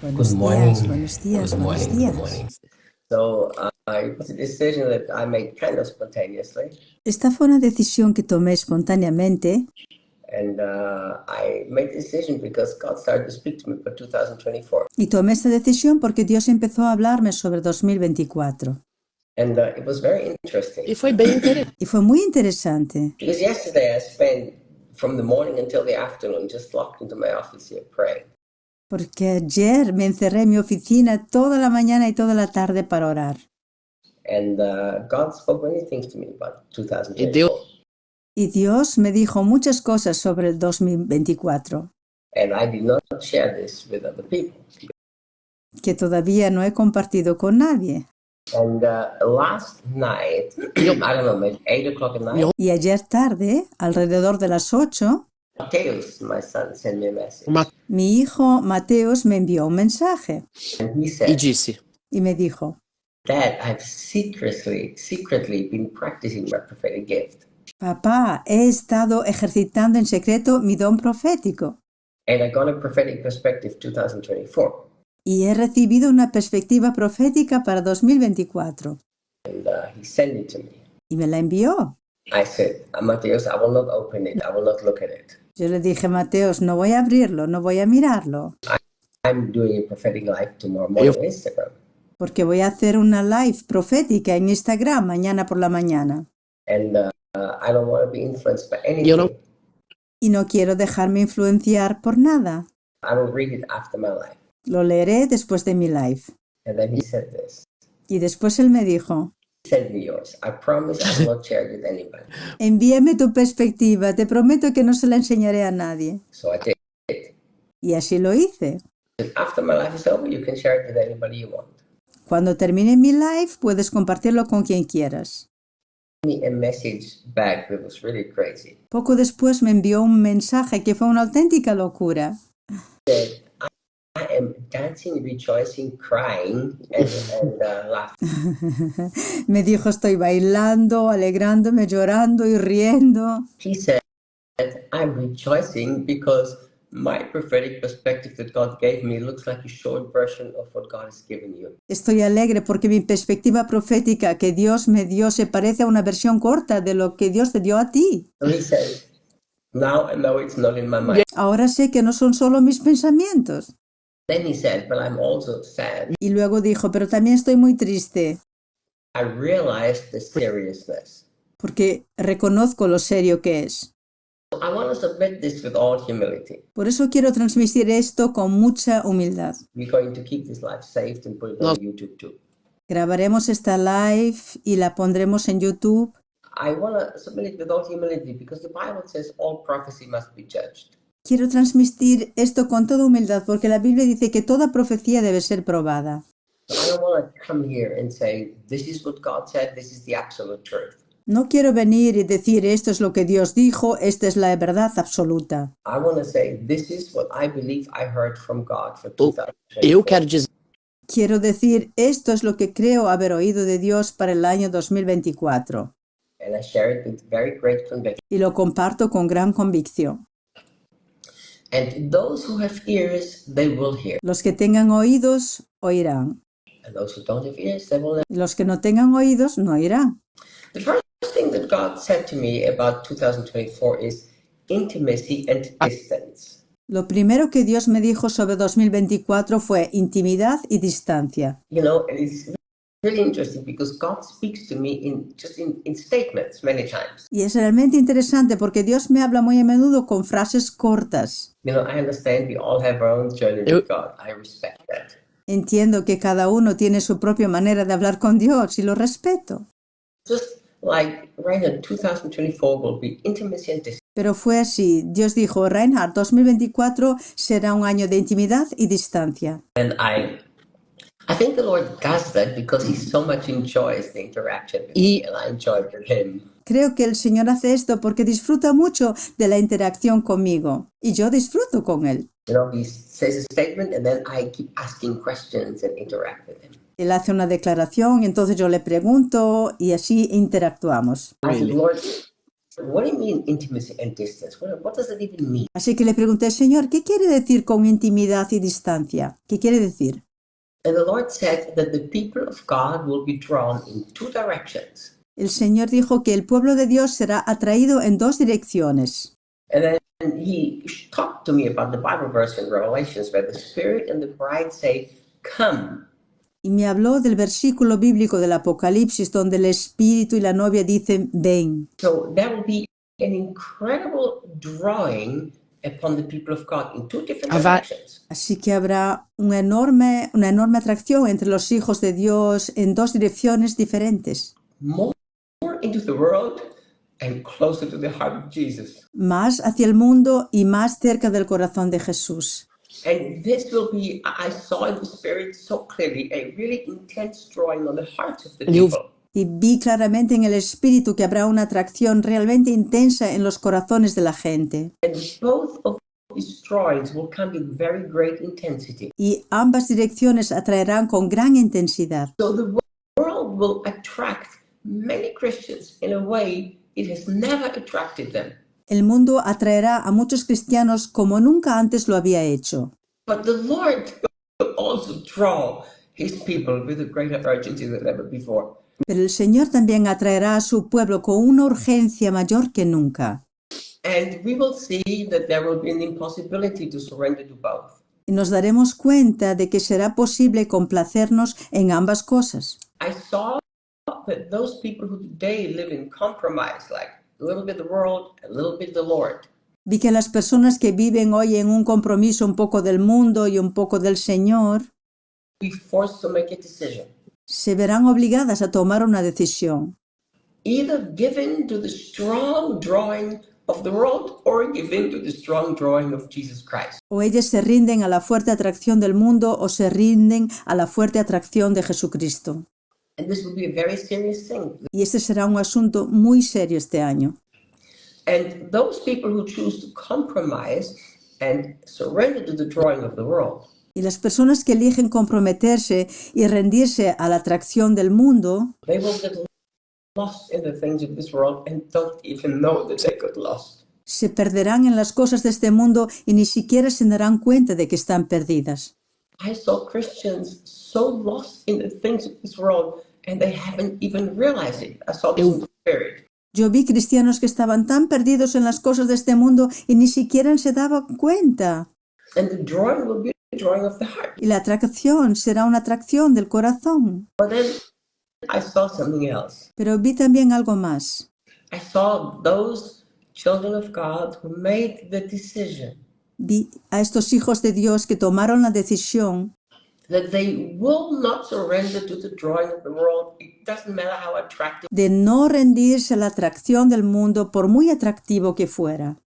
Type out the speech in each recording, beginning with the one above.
Buenos Good morning. días, buenos días, Good buenos morning. Good días. morning. So it was a decision that I made kind of spontaneously, Esta fue una decisión que tomé espontáneamente and I made the decision because God started to speak to me for 2024, y tomé esta decisión porque Dios empezó a hablarme sobre 2024 and it was very interesting E foi bem interessante. y fue muy interesante because yesterday I spent from the morning until the afternoon just locked into my office here praying, porque ayer me encerré en mi oficina toda la mañana y toda la tarde para orar and God spoke many things to me about E Deus 2024, y Dios me dijo muchas cosas sobre el 2024 and I did not share this with other people. que todavía no he compartido con nadie. And last night, I don't know, maybe 8 o'clock at night, Y ayer tarde, alrededor de las 8, Mateus, my son, sent me a message. uma, mi hijo Mateos me envió un mensaje And he e said, disse: y me dijo: Dad, I've secretly been practicing my prophetic gift. papá, he estado ejercitando en secreto mi don profético And I got a prophetic perspective 2024. y he recibido una perspectiva profética para 2024 And he sent it to me. y me la envió. I said, Mateus, I will not open it. I will not look at it. Yo le dije: Mateos, no voy a abrirlo, no voy a mirarlo, I'm doing a prophetic live tomorrow morning on Instagram. porque voy a hacer una live profética en Instagram mañana por la mañana And I don't want to be influenced by Eu não, anything. y no quiero dejarme influenciar por nada. I will read it after my live. Lo leeré después de mi live. And then he said this. Y después él me dijo: Send me yours. I promise I will not share it with anybody. envíame tu perspectiva, te prometo que no se la enseñaré a nadie. So I did. Y así lo hice. And after my life is over, you can share it with anybody you want. Cuando termine mi live, puedes compartirlo con quien quieras. Me a message back that was really crazy. Poco después me envió un mensaje que fue una auténtica locura. Said, I am dancing, rejoicing, crying, and laughing. Me dijo: estoy bailando, alegrándome, llorando y riendo. He said, I'm rejoicing because my prophetic perspective that God gave me looks like a short version of what God has given you. Estoy alegre porque mi perspectiva profética que Dios me dio se parece a una versión corta de lo que Dios te dio a ti. So he said, now I know it's not in my mind. Ahora sé que no son solo mis pensamientos. Then he said, but I'm also sad. Y luego dijo: pero también estoy muy triste I realized the seriousness. porque reconozco lo serio que es. I want to submit this with all humility. Por eso quiero transmitir esto con mucha humildad. We're going to keep this live saved and put it on YouTube too. Grabaremos esta live y la pondremos en YouTube. I want to submit it with all humility because the Bible says all prophecy must be judged. Quiero transmitir esto con toda humildad porque la Biblia dice que toda profecía debe ser probada. So I don't want to come here and say, this is what God said, this is the absolute truth. No quiero venir y decir: esto es lo que Dios dijo, esta es la verdad absoluta. I want to say, this is what I believe I heard from God for eu 2024. quero dizer Quiero decir: esto es lo que creo haber oído de Dios para el año 2024. And I share it with very great conviction. Y lo comparto con gran convicción. And those who have ears, they will hear. Los que tengan oídos, oirán. And those who don't have ears, they will not. Los que no tengan oídos, no oirán. The first thing that God said to me about 2024 is intimacy and distance. Lo primero que Dios me dijo sobre 2024 fue intimidad y distancia. You know, it's really interesting because God speaks to me in statements many times. Y es realmente interesante porque Dios me habla muy a menudo con frases cortas. You know, I understand we all have our own journey with God. I respect that. Entiendo que cada uno tiene su propia manera de hablar con Dios y lo respeto. Just like right now, 2024 will be intimacy and distance. Pero fue así. Dios dijo: Reinhard, 2024 será un año de intimidad y distancia. And I think the Lord does that because He so much enjoys the interaction with me, and I enjoy it with Him. Creo que el Señor hace esto porque disfruta mucho de la interacción conmigo y yo disfruto con Él. You know, He says a statement, and then I keep asking questions and interact with Him. Él hace una declaración y entonces yo le pregunto y así interactuamos. I said, Lord, what do you mean intimacy and distance? What does that even mean? Así que le pregunté, Señor, ¿qué quiere decir con intimidad y distancia? ¿Qué quiere decir? And the Lord said that the people of God will be drawn in two directions. El Señor dijo que el pueblo de Dios será atraído en dos direcciones. And then he talked to me about the Bible verse in Revelations where the Spirit and the bride say, come. Y me habló del versículo bíblico del Apocalipsis donde el Espíritu y la novia dicen, ven. So there will be an incredible drawing upon the people of God in two different directions. Así que habrá una enorme atracción entre los hijos de Dios en dos direcciones diferentes. More into the world and closer to the heart of Jesus. Más hacia el mundo y más cerca del corazón de Jesús. And this will be, I saw in the Spirit so clearly, a really intense drawing on the hearts of the people. Y vi claramente en el Espíritu que habrá una atracción realmente intensa en los corazones de la gente. And both of these drawings will come with very great intensity. Y ambas direcciones atraerán con gran intensidad. So the world will attract many Christians in a way it has never attracted them. El mundo atraerá a muchos cristianos como nunca antes lo había hecho. But the Lord will also draw his people with a greater urgency than ever before. Pero el Señor también atraerá a su pueblo con una urgencia mayor que nunca. And we will see that there will be an impossibility to surrender to both. Y nos daremos cuenta de que será posible complacernos en ambas cosas. I saw that those people who today live in compromise, like a little bit the world, a little bit the Lord, Vi que las personas que viven hoy en un compromiso un poco del mundo y un poco del Señor be forced to make a decision. se verán obligadas a tomar una decisión. Either given to the strong drawing of the world or given to the strong drawing of Jesus Christ. O ellas se rinden a la fuerte atracción del mundo o se rinden a la fuerte atracción de Jesucristo. And this will be a very serious thing. Y este será un asunto muy serio este año. And those people who choose to compromise and surrender to the drawing of the world, Y las personas que eligen comprometerse y rendirse a la atracción del mundo, they will get lost in the things of this world and don't even know that they got lost. se perderán en las cosas de este mundo y ni siquiera se darán cuenta de que están perdidas. I saw Christians so lost in the things of this world and they haven't even realized it. I saw this in the Spirit. Yo vi cristianos que estaban tan perdidos en las cosas de este mundo y ni siquiera se daban cuenta. And the drawing will be the drawing of the heart. Y la atracción será una atracción del corazón. But then I saw something else. Pero vi también algo más. I saw those children of God who made the decision Vi a estos hijos de Dios que tomaron la decisión that they will not surrender to the drawing of the world. It doesn't matter how attractive, de no rendirse a la atracción del mundo por muy atractivo que fuera.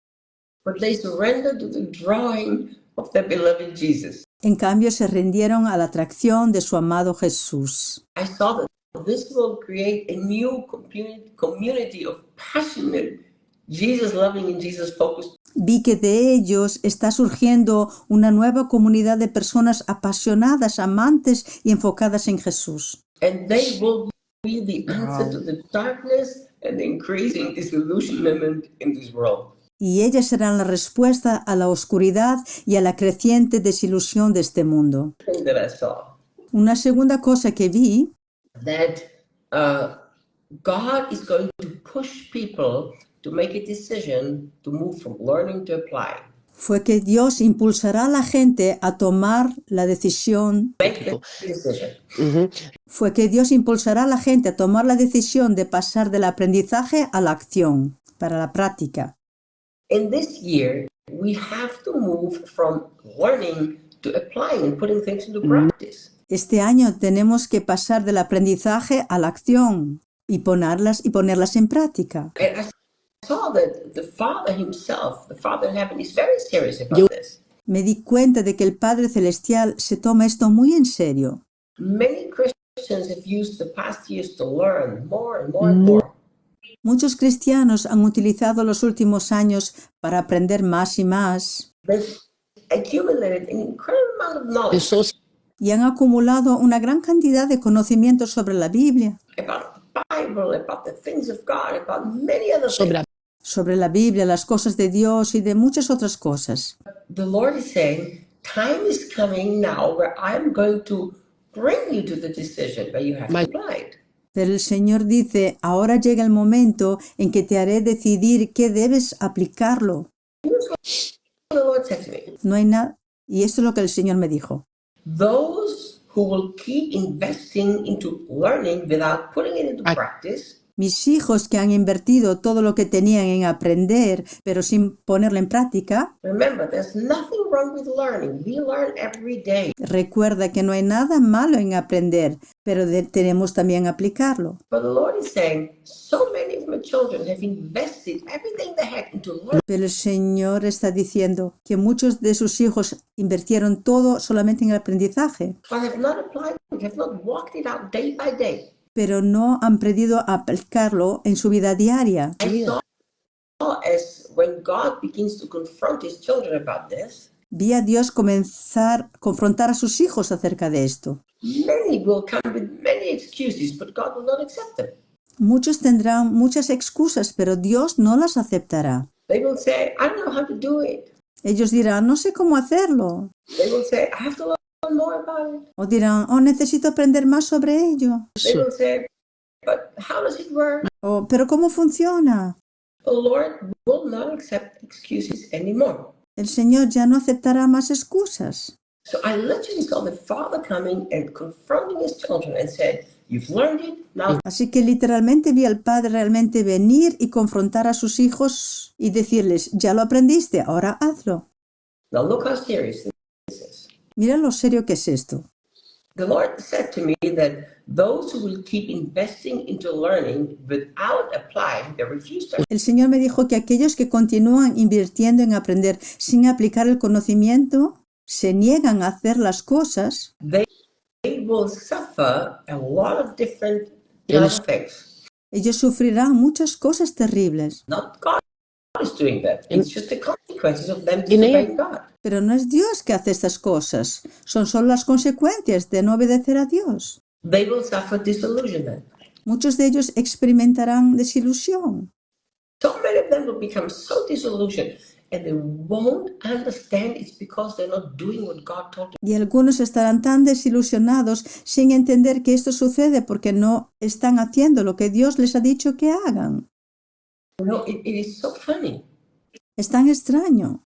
but they surrender to the drawing of their beloved Jesus. En cambio, se rindieron a la atracción de su amado Jesús. I saw that this will create a new community of passionate, Jesus-loving and Jesus-focused. Vi que de ellos está surgiendo una nueva comunidad de personas apasionadas, amantes y enfocadas en Jesús. And they will be the answer to the darkness and the increasing disillusionment in this world. Y ellas serán la respuesta a la oscuridad y a la creciente desilusión de este mundo. Thing that I saw, Una segunda cosa que vi that God is going to push people to make a decision to move from learning to apply. fue que Dios impulsará a la gente a tomar la decisión. Make the decision. Fue que Dios impulsará a la gente a tomar la decisión de pasar del aprendizaje a la acción, para la práctica. In this year, we have to move from learning to applying and putting things into practice. Este año tenemos que pasar del aprendizaje a la acción y ponerlas en práctica. And I saw that the Father himself, the Father in heaven, is very serious about this. Me di cuenta de que el Padre Celestial se toma esto muy en serio. Many Christians have used the past years to learn more and more and more. Muchos cristianos han utilizado los últimos años para aprender más y más They've accumulated an incredible amount of knowledge y han acumulado una gran cantidad de conocimientos sobre la Biblia, about the Bible, about the things of God, about many other things. sobre la Biblia, las cosas de Dios y de muchas otras cosas. The Lord is saying, time is coming now where I'm going to bring you to the decision where you have to apply it. Pero el Señor dice, ahora llega el momento en que te haré decidir qué debes aplicarlo. Here's what the Lord said to me. No hay nada. Y esto es lo que el Señor me dijo. Those who will keep investing into learning without putting it into practice, Mis hijos que han invertido todo lo que tenían en aprender, pero sin ponerlo en práctica, remember, there's nothing wrong with learning. We learn every day. recuerda que no hay nada malo en aprender, pero tenemos también aplicarlo. But the Lord is saying, so many of my children have invested everything they had into learning. Pero el Señor está diciendo que muchos de sus hijos invirtieron todo solamente en el aprendizaje, But have not applied it, have not walked it out day by day. pero no han aprendido a aplicarlo en su vida diaria. I saw as when God begins to confront his children about this, Vi a Dios confrontar a sus hijos acerca de esto. many will come with many excuses, but God will not accept them. Muchos tendrán muchas excusas, pero Dios no las aceptará. They will say, I don't know how to do it. Ellos dirán, no sé cómo hacerlo. They will say, I have to learn more about it. O dirán, oh, necesito aprender más sobre ello. They will say, but how does it work? O, pero ¿cómo funciona? The Lord will not accept excuses anymore. El Señor ya no aceptará más excusas. So I literally saw the Father coming and confronting his children and said, you've learned it, now Así que literalmente vi al Padre realmente venir y confrontar a sus hijos y decirles, ya lo aprendiste, ahora hazlo. look how serious this is. Mira lo serio que es esto. The Lord said to me that those who will keep investing into learning without applying, they refuse to. El Señor me dijo que aquellos que continúan invirtiendo en aprender sin aplicar el conocimiento, se niegan a hacer las cosas, They will suffer a lot of different things. ellos sufrirán muchas cosas terribles. Not God is doing that. It's just the consequences of them disobeying God. Pero no es Dios que hace estas cosas, son solo las consecuencias de no obedecer a Dios. They will suffer disillusionment. Muchos de ellos experimentarán desilusión. So many of them will become so disillusioned and they won't understand it's because they're not doing what God told them. Y algunos estarán tan desilusionados sin entender que esto sucede porque no están haciendo lo que Dios les ha dicho que hagan. You know, it is so funny. Es tan extraño.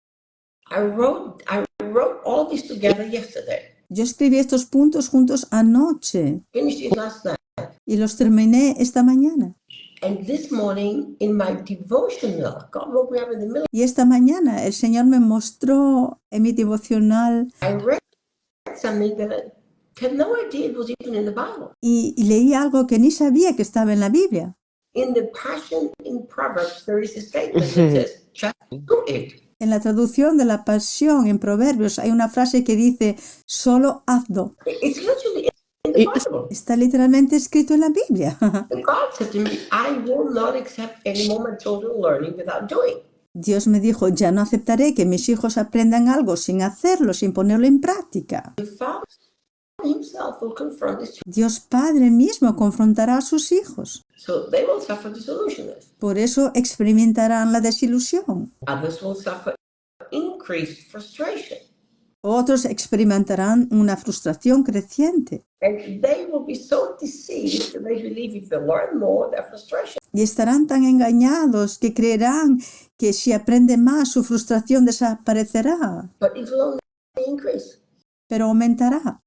I wrote all this together yesterday. Yo escribí estos puntos juntos anoche Finished it last night. y los terminé esta mañana. And this morning in my devotional, God woke me up in the middle. Y esta mañana el Señor me mostró en mi devocional I read something that I had no idea it was even in the Bible. y leí algo que ni sabía que estaba en la Biblia. In the Passion in Proverbs, there is a statement that says, just do it. En la traducción de la Pasión en Proverbios hay una frase que dice, solo hazlo. It's literally in the Bible. Está literalmente escrito en la Biblia. And God said to me, I will not accept any more my children learning without doing. Dios me dijo, ya no aceptaré que mis hijos aprendan algo sin hacerlo, sin ponerlo en práctica. The Father himself will confront his children. Dios Padre mismo confrontará a sus hijos. So they will suffer disillusionment. Por eso experimentarán la desilusión. Others will suffer increased frustration. Otros experimentarán una frustración creciente. And they will be so deceived that they believe if they learn more, their frustration. Y estarán tan engañados que creerán que si aprenden más su frustración desaparecerá, But it will only increase. pero aumentará.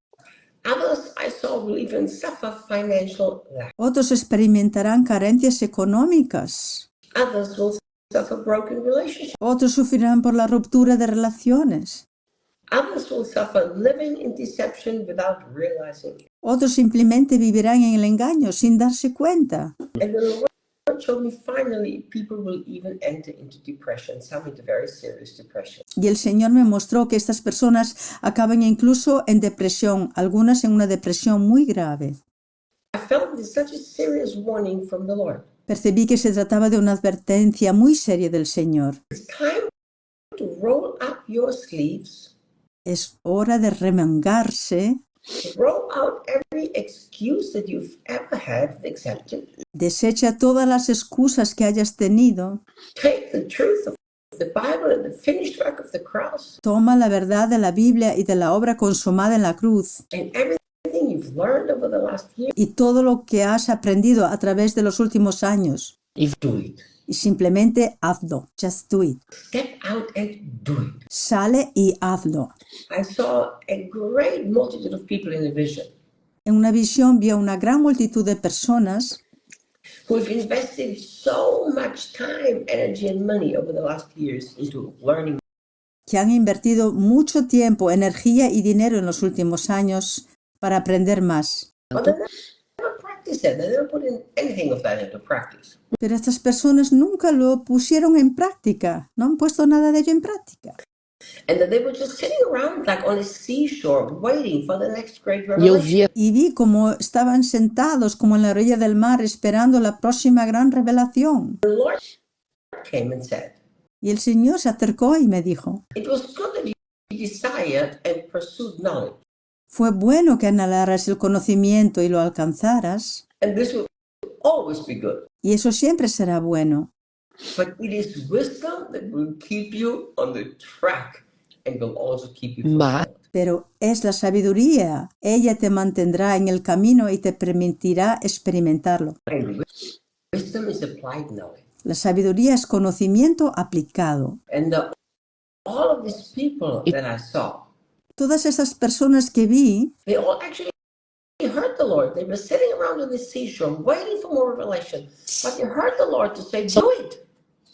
Others I saw will even suffer financial lack. Otros experimentarán carencias económicas. Others will suffer broken relationships. Otros sufrirán por la ruptura de relaciones. Others will suffer living in deception without realizing it. Otros simplemente vivirán en el engaño sin darse cuenta. And the Lord showed me finally people will even enter into depression, some into very serious depression. Y el Señor me mostró que estas personas acaban incluso en depresión, algunas en una depresión muy grave. I felt this such a serious warning from the Lord. Percibí que se trataba de una advertencia muy seria del Señor. It's time to roll up your sleeves Es hora de remangarse Throw out every excuse that you've ever had for acceptance. Desecha todas las excusas que hayas tenido. Take the truth of the Bible and the finished work of the cross Toma la verdad de la Biblia y de la obra consumada en la cruz and everything you've learned over the last year. y todo lo que has aprendido a través de los últimos años. Do it. Y simplemente hazlo. Just do it. Step out and do it. Sale y hazlo. I saw a great multitude of people in a vision En una visión vio una gran multitud de personas who have invested so much time, energy, and money over the last years into learning. que han invertido mucho tiempo, energía y dinero en los últimos años para aprender más. But they never practiced that. They never put in anything of that into practice. Pero estas personas nunca lo pusieron en práctica, no han puesto nada de ello en práctica. And that they were just sitting around like on a seashore waiting for the next great E eu revelation. via Y vi como estaban sentados como en la orilla del mar esperando la próxima gran revelación. The Lord came and said, Y el Señor se acercó y me dijo, it was good that you desired and pursued knowledge. fue bueno que anhelaras el conocimiento y lo alcanzaras, And this will always be good. y eso siempre será bueno. But it is wisdom that will keep you on the track and will also keep you Ma- fulfilled. Pero es la sabiduría, ella te mantendrá en el camino y te permitirá experimentarlo. And wisdom is applied knowledge. La sabiduría es conocimiento aplicado. And all of these people that I saw, Todas esas personas que vi, they all actually heard the Lord. They were sitting around on the seashore waiting for more revelation. But they heard the Lord to say, do it.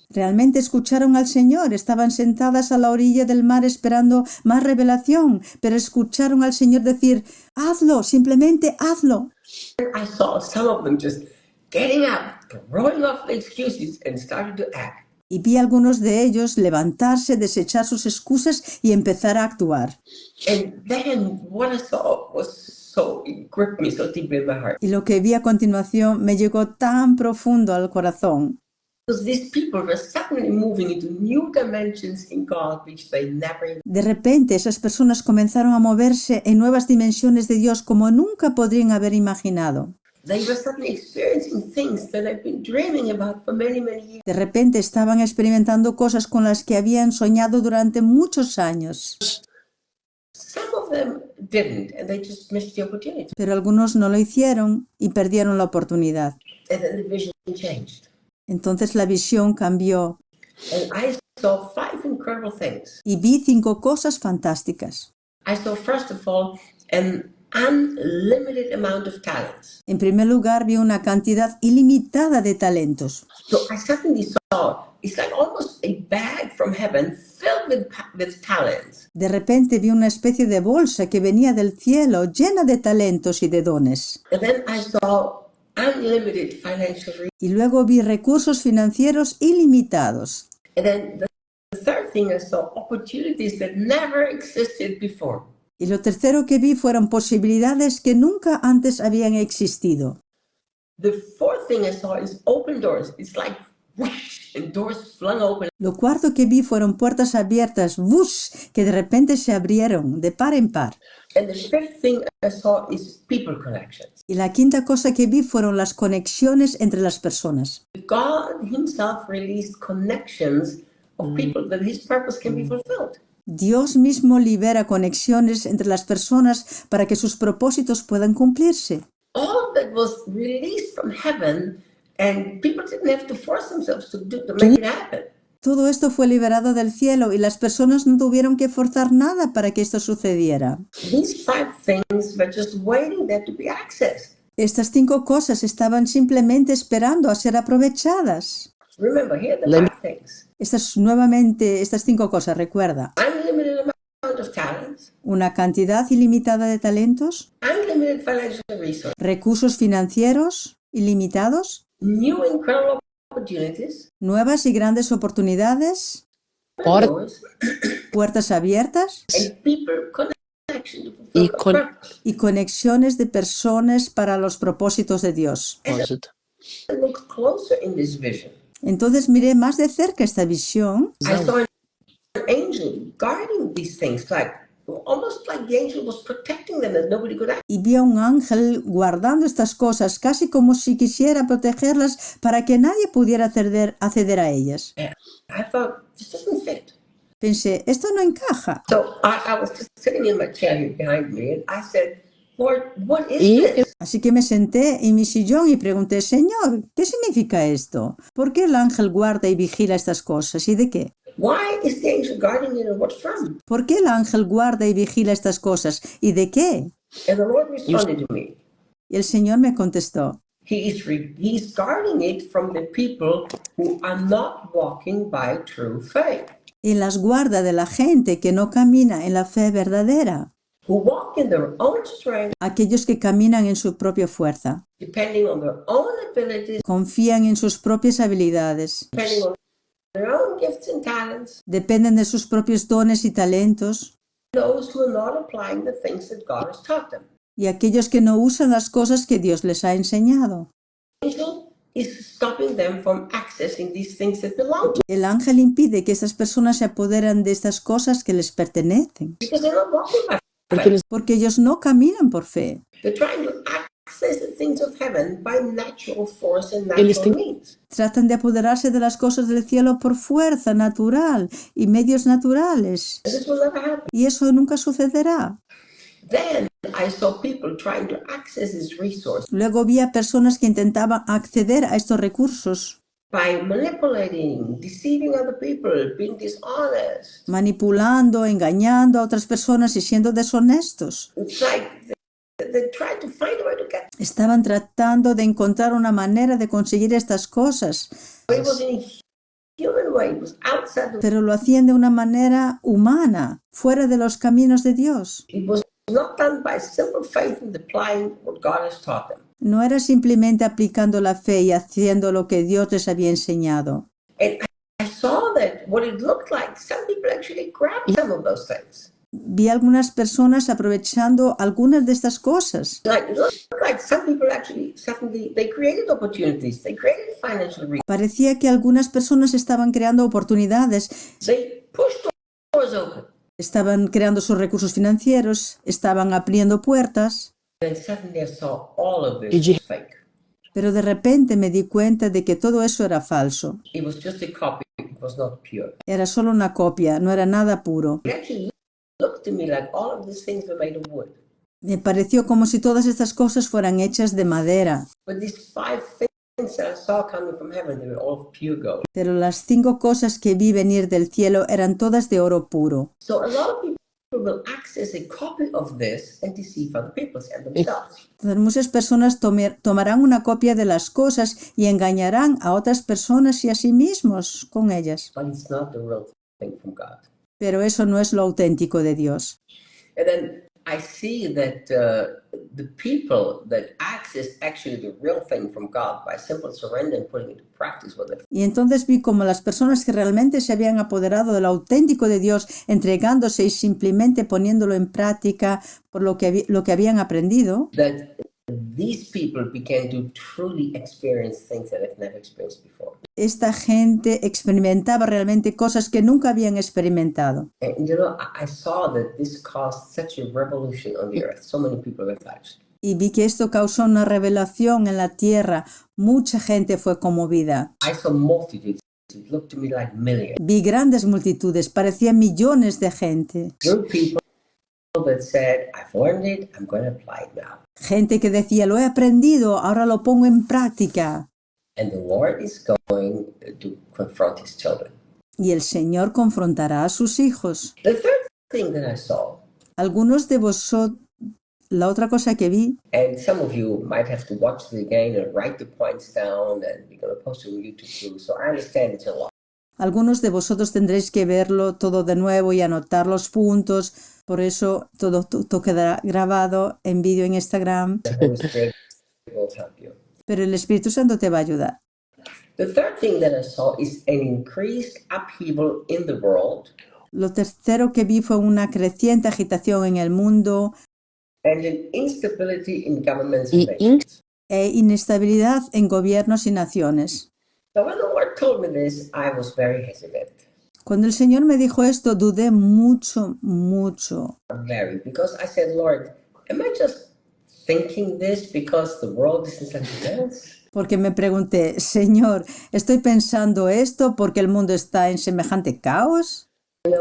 realmente escucharon al Señor, estaban sentadas a la orilla del mar esperando más revelación, pero escucharon al Señor decir, hazlo, simplemente hazlo. And I saw some of them just getting up, throwing off the excuses and starting to act. Y vi a algunos de ellos levantarse, desechar sus excusas y empezar a actuar. And then what I saw was it gripped me so deeply in my heart. Y lo que vi a continuación me llegó tan profundo al corazón, Because these people were suddenly moving into new dimensions in God, which they never. De repente esas personas comenzaron a moverse en nuevas dimensiones de Dios como nunca podrían haber imaginado. They were suddenly experiencing things that I've been dreaming about for many, many years. De repente estaban experimentando cosas con las que habían soñado durante muchos años, Some of them didn't, and they just missed the opportunity. pero algunos no lo hicieron y perdieron la oportunidad. And then the vision changed. Entonces la visión cambió And I saw 5 incredible things. y vi 5 cosas fantásticas. I saw, first of all, an unlimited amount of talents. En primer lugar, vi una cantidad ilimitada de talentos. So I suddenly saw it's like almost a bag from heaven filled with talents. De repente vi una especie de bolsa que venía del cielo llena de talentos y de dones. And then I saw unlimited financial resources. Y luego vi recursos financieros ilimitados. And then the third thing I saw opportunities that never existed before. Y lo tercero que vi fueron posibilidades que nunca antes habían existido. The fourth thing I saw is open doors. It's like whoosh, and doors flung open. Lo cuarto que vi fueron puertas abiertas, ¡wush!, que de repente se abrieron de par en par. And the fifth thing I saw is people connections. Y la quinta cosa que vi fueron las conexiones entre las personas. God himself released connections of people that his purpose can be fulfilled. Dios mismo libera conexiones entre las personas para que sus propósitos puedan cumplirse. All of that was released from heaven, and people didn't have to force themselves to make it happen. Todo esto fue liberado del cielo y las personas no tuvieron que forzar nada para que esto sucediera. These 5 things were just waiting there to be accessed. Estas 5 cosas estaban simplemente esperando a ser aprovechadas. Remember, here are the 5 things. Estas 5 cosas, recuerda. Unlimited amount of talents, Una cantidad ilimitada de talentos, unlimited financial resources, recursos financieros ilimitados, new incredible opportunities, nuevas y grandes oportunidades, Por- doors, puertas abiertas and people connection to Y fulfill God's con- purpose. y conexiones de personas para los propósitos de Dios. propósito. I looked closer in this vision. Entonces miré más de cerca esta visión I saw an angel guarding these things, like almost like the angel was protecting them that nobody could Y vi a un ángel guardando estas cosas, casi como si quisiera protegerlas para que nadie pudiera acceder a ellas. I thought, this doesn't fit. Pensé, esto no encaja. So I was just sitting in my chair here behind me, and I said, Lord, what is this? Así que me senté en mi sillón y pregunté, Señor, ¿qué significa esto? ¿Por qué el ángel guarda y vigila estas cosas? ¿Y de qué? Why is the angel guarding it, and what from? ¿Por qué el ángel guarda y vigila estas cosas? ¿Y de qué? And the Lord responded to me. Y el Señor me contestó, He's guarding it from the people who are not walking by true faith, y las guarda de la gente que no camina en la fe verdadera, who walk in their own strength, aquellos que caminan en su propia fuerza, depending on their own abilities, confían en sus propias habilidades, depending on their own gifts and talents, dependen de sus propios dones y talentos, those who are not applying the things that God has taught them. y aquellos que no usan las cosas que Dios les ha enseñado. The angel is stopping them from accessing these things that belong to them El ángel impide que estas personas se apoderan de estas cosas que les pertenecen, because they're not walking by faith. porque ellos no caminan por fe. They're trying to access the things of heaven by natural force and natural means. Tratan de apoderarse de las cosas del cielo por fuerza natural y medios naturales, And this will never happen. y eso nunca sucederá. Then I saw people trying to access this resource Luego vi a personas que intentaban acceder a estos recursos, by manipulating, deceiving other people, being dishonest. manipulando, engañando a otras personas y siendo deshonestos. It's like they tried to find a way to get. Estaban tratando de encontrar una manera de conseguir estas cosas, It was in a human way. It was outside the. pero lo hacían de una manera humana, fuera de los caminos de Dios. It was not done by simple faith and applying what God has taught them. No era simplemente aplicando la fe y haciendo lo que Dios les había enseñado. And I saw that what it looked like, some people actually grabbed some of those things. Vi algunas personas aprovechando algunas de estas cosas. Like it looked like some people actually suddenly they created opportunities, they created financial reasons, Parecía que algunas personas estaban creando oportunidades, they pushed doors open. estaban creando sus recursos financieros, estaban abriendo puertas, And suddenly I saw all of this was fake. pero de repente me di cuenta de que todo eso era falso. It was just a copy, it was not pure. Era solo una copia, no era nada puro. It actually looked to me like all of these things were made of wood. Me pareció como si todas estas cosas fueran hechas de madera, But these 5 things that I saw coming from heaven, they were all pure gold. pero las 5 cosas que vi venir del cielo eran todas de oro puro. So a lot of people will access a copy of this and deceive other people and themselves. Entonces, muchas personas tomarán una copia de las cosas y engañarán a otras personas y a sí mismos con ellas. But it's not the real thing from God. Pero eso no es lo auténtico de Dios. And then I see that the people that access actually the real thing from God by simple surrender and putting into practice what they. Y entonces vi como las personas que realmente se habían apoderado de lo auténtico de Dios, entregándose y simplemente poniéndolo en práctica por lo que habían aprendido, That these people began to truly experience things that they've never experienced before. esta gente experimentaba realmente cosas que nunca habían experimentado. And you know, I saw that this caused such a revolution on the earth. So many people were touched. Y vi que esto causó una revelación en la tierra. Mucha gente fue conmovida. I saw multitudes. It looked to me like millions. Vi grandes multitudes, parecían millones de gente. There were people that said, I've learned it, I'm going to apply it now. Gente que decía, lo he aprendido, ahora lo pongo en práctica. And the Lord is going to confront his children. Y el Señor confrontará a sus hijos. The third thing that I saw, Algunos de vosotros, la otra cosa que vi, and some of you might have to watch it again and write the points down, and we're going to post it on YouTube too, so I understand it's a lot. algunos de vosotros tendréis que verlo todo de nuevo y anotar los puntos. Por eso todo quedará grabado en vídeo en Instagram. The Holy Spirit will help you. Pero el Espíritu Santo te va a ayudar. The third thing that I saw is an increased upheaval in the world Lo tercero que vi fue una creciente agitación en el mundo and an instability in governments and nations. e inestabilidad en gobiernos y naciones. So when the Lord told me this, I was very hesitant. Cuando el Señor me dijo esto, dudé mucho, mucho. Very, because I said, Lord, am I just thinking this because the world is in such a mess? Porque me pregunté, Señor, ¿estoy pensando esto porque el mundo está en semejante caos? And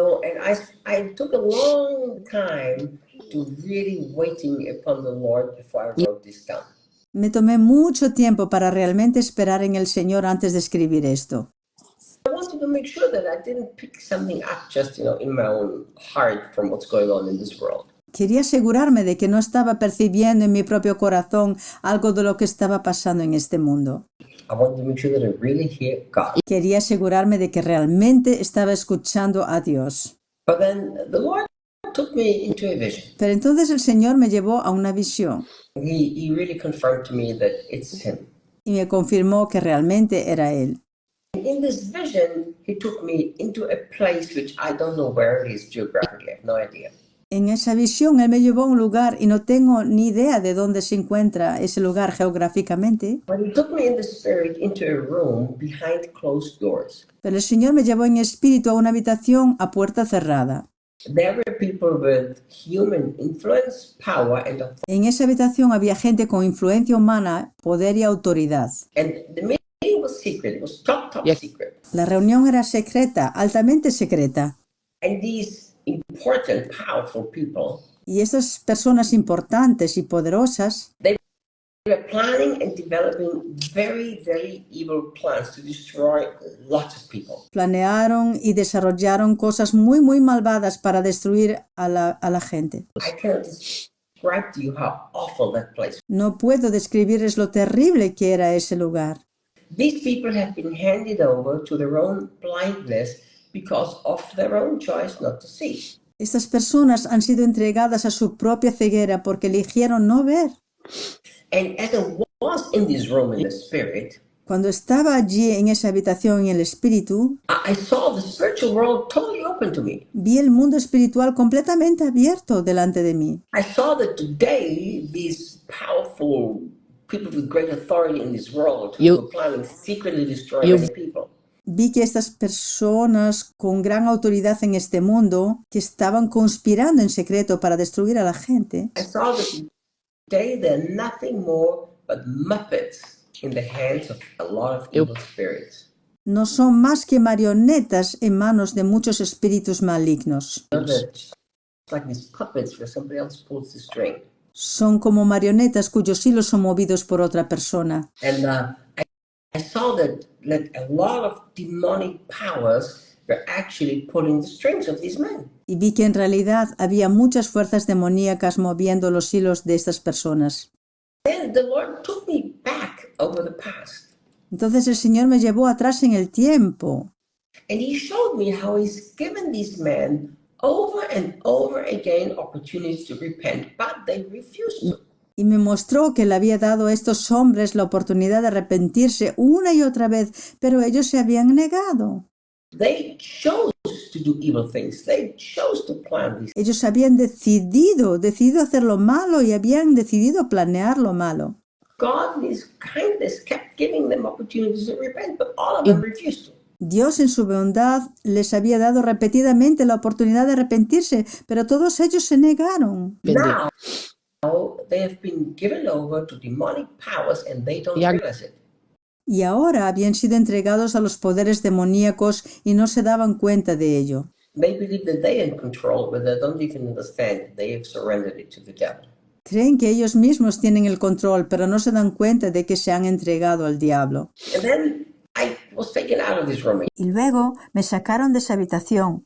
I took a long time to really waiting upon the Lord before I wrote this down. Me tomé mucho tiempo para realmente esperar en el Señor antes de escribir esto. I wanted to make sure that I didn't pick something up just, in my own heart from what's going on in this world. Quería asegurarme de que no estaba percibiendo en mi propio corazón algo de lo que estaba pasando en este mundo. I wanted to make sure that I really hear God. Quería asegurarme de que realmente estaba escuchando a Dios. But then the Lord took me into a vision. Pero entonces el Señor me llevó a una visión He really confirmed to me that it's Him. y me confirmó que realmente era Él. In this vision, He took me into a place which I don't know where it is geographically. I have no idea. En esa visión Él me llevó a un lugar y no tengo ni idea de dónde se encuentra ese lugar geográficamente. But He took me in the spirit into a room behind closed doors. Pero el Señor me llevó en espíritu a una habitación a puerta cerrada. There were people with human influence, power, and authority. En esa habitación había gente con influencia humana, poder y autoridad. And the meeting was secret. It was top secret. La reunión era secreta, altamente secreta. And these important, powerful people, Y esas personas importantes y poderosas they were planning and developing very, very evil plans to destroy lots of people. planearon y desarrollaron cosas muy, muy malvadas para destruir a la gente. I cannot describe to you how awful that place. No puedo describirles lo terrible que era ese lugar. These people have been handed over to their own blindness because of their own choice not to see. Estas personas han sido entregadas a su propia ceguera porque eligieron no ver. And as I was in this room in the spirit, Cuando estaba allí en esa habitación en el espíritu, I saw the spiritual world totally open to me. vi el mundo espiritual completamente abierto delante de mí. I saw that today these powerful people with great authority in this world who were planning to secretly destroy many people. Vi que estas personas con gran autoridad en este mundo, que estaban conspirando en secreto para destruir a la gente, I saw that today they're nothing more but muppets in the hands of a lot of evil spirits. no son más que marionetas en manos de muchos espíritus malignos. They're just like these puppets where somebody else pulls the string. Son como marionetas cuyos hilos son movidos por otra persona. And I saw that a lot of demonic powers were actually pulling the strings of these men. Y vi que en realidad había muchas fuerzas demoníacas moviendo los hilos de estas personas. Then the Lord took me back over the past. Entonces el Señor me llevó atrás en el tiempo And He showed me how He's given these men over and over again opportunities to repent, but they refused to. y me mostró que le había dado a estos hombres la oportunidad de arrepentirse una y otra vez, pero ellos se habían negado. They chose to do evil things. They chose to plan these. Ellos habían decidido hacer lo malo y habían decidido planear lo malo. God in His kindness kept giving them opportunities to repent, but all of them refused to. Dios en su bondad les había dado repetidamente la oportunidad de arrepentirse, pero todos ellos se negaron. Now they have been given over to demonic powers and they don't realize it. Y ahora habían sido entregados a los poderes demoníacos y no se daban cuenta de ello. They believe that they are in control, but they don't even understand they have surrendered it to the devil. Creen que ellos mismos tienen el control, pero no se dan cuenta de que se han entregado al diablo. And then I was taken out of this room. Y luego me sacaron de esa habitación.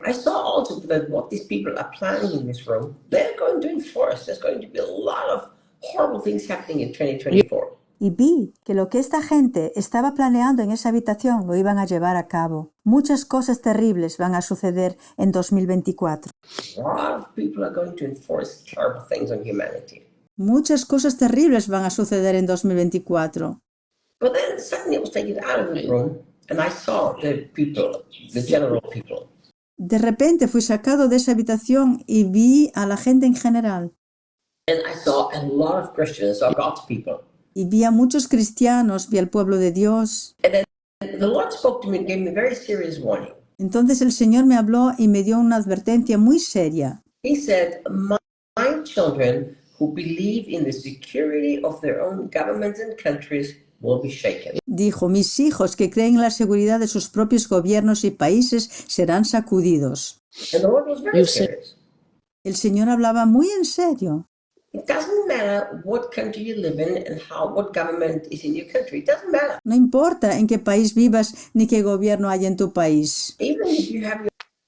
I saw also that what these people are planning in this room, they're going to enforce. There's going to be a lot of horrible things happening in 2024. Y vi que lo que esta gente estaba planeando en esa habitación lo iban a llevar a cabo. Muchas cosas terribles van a suceder en 2024. A lot of people are going to enforce terrible things on humanity. Muchas cosas terribles van a suceder en 2024. But then suddenly I was taken out of the room and I saw the people, the general people. De repente fui sacado de esa habitación y vi a la gente en general. And I saw a lot of Christians, saw God's people. Y vi a muchos cristianos, vi al pueblo de Dios. And then the Lord spoke to me and gave me a very serious warning. Entonces el Señor me habló y me dio una advertencia muy seria. He said, my children who believe in the security of their own governments and countries will be shaken. Dijo, mis hijos que creen en la seguridad de sus propios gobiernos y países serán sacudidos. And the Lord was very You said- serious. El Señor hablaba muy en serio. It doesn't matter what country you live in and what government is in your country. It doesn't matter. No importa en qué país vivas ni qué gobierno hay en tu país. Even if you have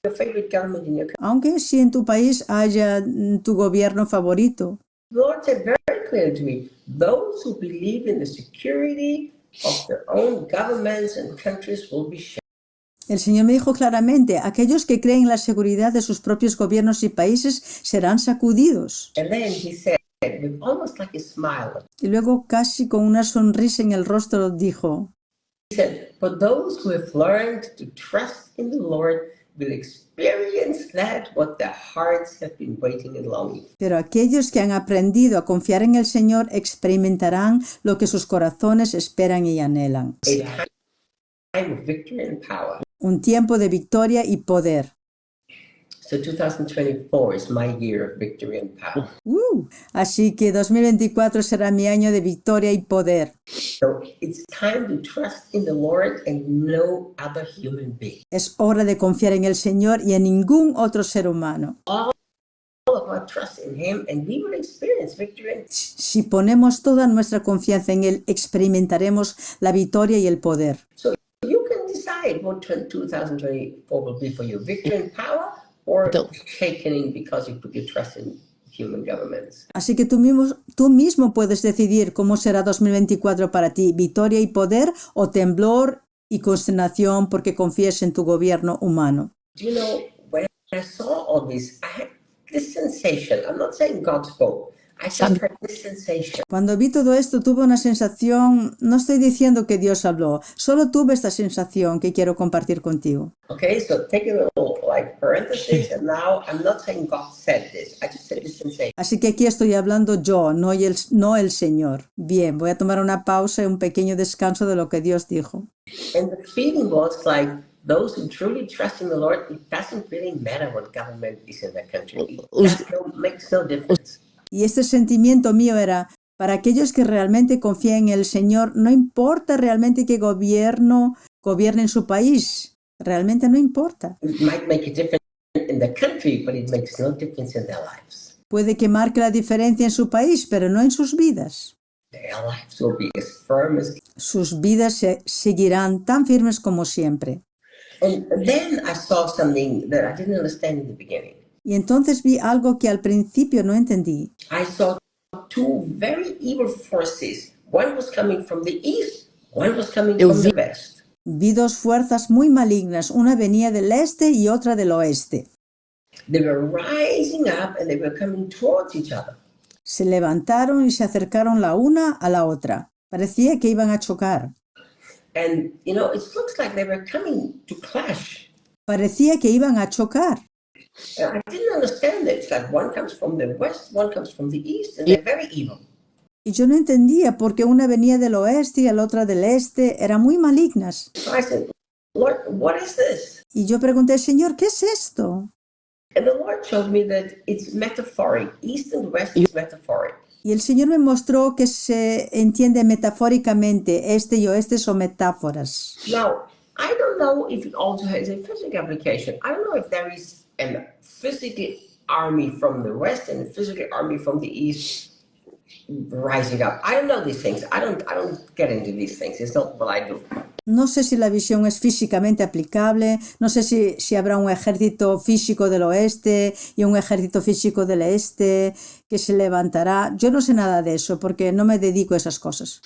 your favorite government in your country. Aunque si en tu país haya tu gobierno favorito. The Lord said very clearly to me, those who believe in the security of their own governments and countries will be shaken. El Señor me dijo claramente, aquellos que creen en la seguridad de sus propios gobiernos y países serán sacudidos. And then he said, with almost like a smile, Y luego casi con una sonrisa en el rostro dijo, he said, for those who have learned to trust in the Lord will experience that what their hearts have been waiting and longing for. pero aquellos que han aprendido a confiar en el Señor experimentarán lo que sus corazones esperan y anhelan. A time of victory and power. Un tiempo de victoria y poder. So 2024 is my year of victory and power. Así que 2024 será mi año de victoria y poder. So it's time to trust in the Lord and no other human being. Es hora de confiar en el Señor y en ningún otro ser humano. All of our trust in Him, and we will experience victory and Si ponemos toda nuestra confianza en Él, experimentaremos la victoria y el poder. so you can decide what 2024 will be for you, victory and power or Don't. shaking because you put your trust in human governments. Así que tú mismo puedes decidir cómo será 2024 para ti, victoria y poder o temblor y consternación porque confíes en tu gobierno humano. Do you know, when I saw all this, I had this sensation. I'm not saying God spoke. I just had this sensation. Cuando vi todo esto tuve una sensación, no estoy diciendo que Dios habló, solo tuve esta sensación que quiero compartir contigo. Okay, so take a little like parenthesis, and now I'm not saying God said this. I just said this sensation. Así que aquí estoy hablando yo, no el Señor. Bien, voy a tomar una pausa y un pequeño descanso de lo que Dios dijo. And the feeling was like those who truly trust in the Lord, it doesn't really matter what government is in that country. It makes no difference. Y este sentimiento mío era, para aquellos que realmente confían en el Señor, no importa realmente qué gobierno gobierne en su país, realmente no importa. It might make a difference in the country, but it makes no difference in their lives. Puede que marque la diferencia en su país, pero no en sus vidas. Their lives will be as firm as. Sus vidas seguirán tan firmes como siempre. And then I saw something that I didn't understand in the beginning. Y entonces vi algo que al principio no entendí. I saw two very evil forces. One was coming from the east, one was coming from the west. Vi dos fuerzas muy malignas, una venía del este y otra del oeste. They were rising up and they were coming towards each other. Se levantaron y se acercaron la una a la otra. Parecía que iban a chocar. And, you know, it looks like they were coming to clash. Parecía que iban a chocar. And I didn't understand it. It's like one comes from the west, one comes from the east, and they're very evil. Y yo no entendía porque una venía del oeste y la otra del este. Eran muy malignas. So I said, Lord, what is this? Y yo pregunté, Señor, ¿qué es esto? And the Lord showed me that it's metaphoric. East and west is metaphoric. Y el Señor me mostró que se entiende metafóricamente. Este y oeste son metáforas. Now, I don't know if it also has a physical application. I don't know if there is a physical army from the west and a physical army from the east rising up. I don't know these things. I don't get into these things. It's not what I do. No sé si la visión es físicamente aplicable, no sé si habrá un ejército físico del oeste y un ejército físico del este que se levantará. Yo no sé nada de eso porque no me dedico a esas cosas.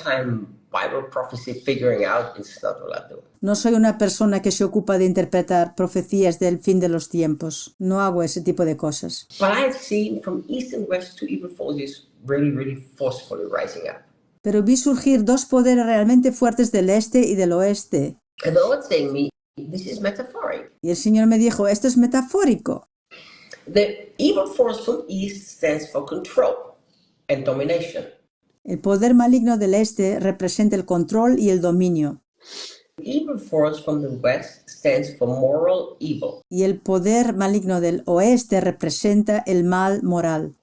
Time Bible prophecy figuring out is not what I do. No soy una persona que se ocupa de interpretar profecías del fin de los tiempos. No hago ese tipo de cosas. But I've seen from east and west two evil forces really forcefully rising up. Pero vi surgir dos poderes realmente fuertes del este y del oeste. And the Lord saying me, this is metaphoric. Y el Señor me dijo, esto es metafórico. The evil force from east stands for control and domination. El poder maligno del este representa el control y el dominio. evil force from the west stands for moral evil. Y el poder maligno del oeste representa el mal moral.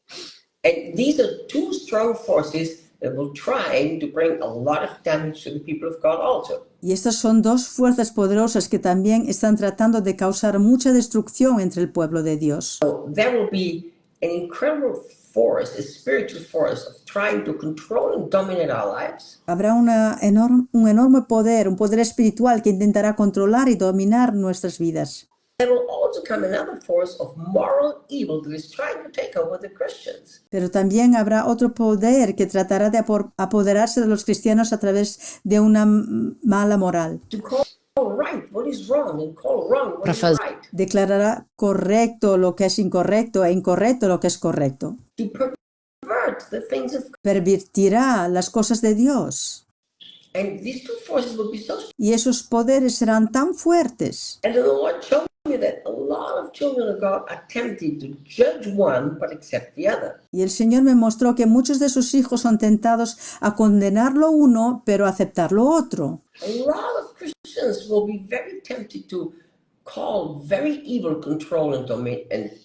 And these are two strong forces that will try to bring a lot of damage to the people of God also. Y estas son dos fuerzas poderosas que también están tratando de causar mucha destrucción entre el pueblo de Dios. So there will be an incredible force, a spiritual force of trying to control and dominate our lives. Habrá un enorme poder, un poder espiritual que intentará controlar y dominar nuestras vidas. There will also come another force of moral evil that is trying to take over the Christians. Pero también habrá otro poder que tratará de apoderarse de los cristianos a través de una mala moral. To call right what is wrong and call wrong what is right. Declarará correcto lo que es incorrecto e incorrecto lo que es correcto. To pervert the things of God. Pervertirá las cosas de Dios. And these two forces will be so strong. Y esos poderes serán tan fuertes. And the Lord showed me that a lot of children of God are tempted to judge one but accept the other. Y el Señor me mostró que muchos de sus hijos son tentados a condenar lo uno, pero aceptar lo otro. A lot of Christians will be very tempted to call very evil control and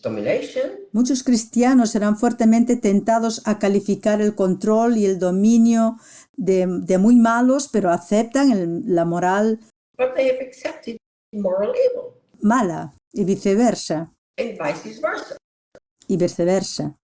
domination. Muchos cristianos serán fuertemente tentados a calificar el control y el dominio de muy malos, pero aceptan la moral But they have accepted moral evil, mala y viceversa. and vice versa. Y viceversa.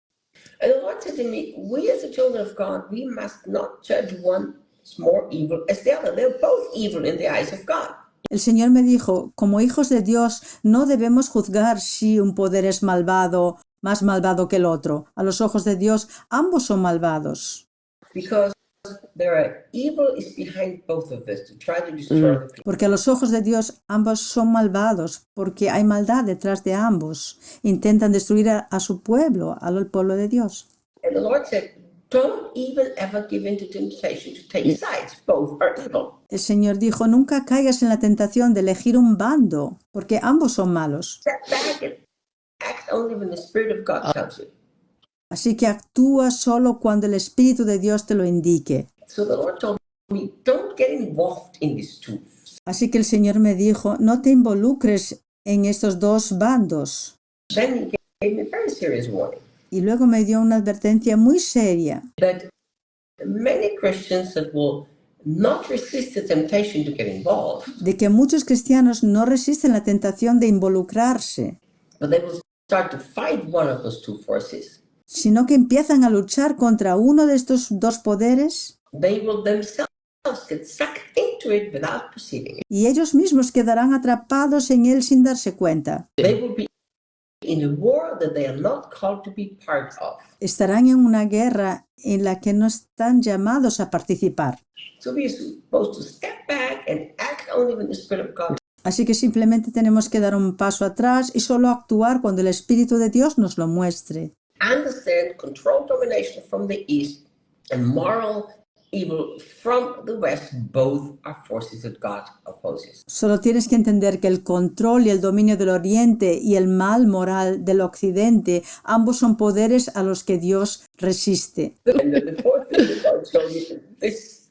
And the Lord said to me, we as the children of God, we must not judge one as more evil as the other. They're both evil in the eyes of God. El Señor me dijo, como hijos de Dios, no debemos juzgar si un poder es malvado, más malvado que el otro. A los ojos de Dios, ambos son malvados. Because there are evil is behind both of us to try to destroy the people. Porque a los ojos de Dios, ambos son malvados, porque hay maldad detrás de ambos. Intentan destruir a su pueblo, al pueblo de Dios. And the Lord said, don't even ever give in to temptation to take sides. Both are evil. El Señor dijo, nunca caigas en la tentación de elegir un bando, porque ambos son malos. Step back and act only when the Spirit of God tells you. Así que actúa solo cuando el Espíritu de Dios te lo indique. So the Lord told me, don't get involved in these two. Así que el Señor me dijo, no te involucres en estos dos bandos. Then he gave me a very serious warning Y luego me dio una advertencia muy seria, that many Christians that will not resist the temptation to get involved, de que muchos cristianos no resisten la tentación de involucrarse, but they will start to fight one of those two forces. sino que empiezan a luchar contra uno de estos dos poderes They will themselves get sucked into it without perceiving it. y ellos mismos quedarán atrapados en él sin darse cuenta. They will be in a war that they are not called to be part of. Estarán en una guerra en la que no están llamados a participar. So we are supposed to step back and act only when the Spirit of God. Así que simplemente tenemos que dar un paso atrás y solo actuar cuando el Espíritu de Dios nos lo muestre. Understand control domination from the east and moral evil from the west. Both are forces that God opposes. Solo tienes que entender que el control y el dominio del oriente y el mal moral del occidente, ambos son poderes a los que Dios resiste. And then the fourth thing that God showed me, this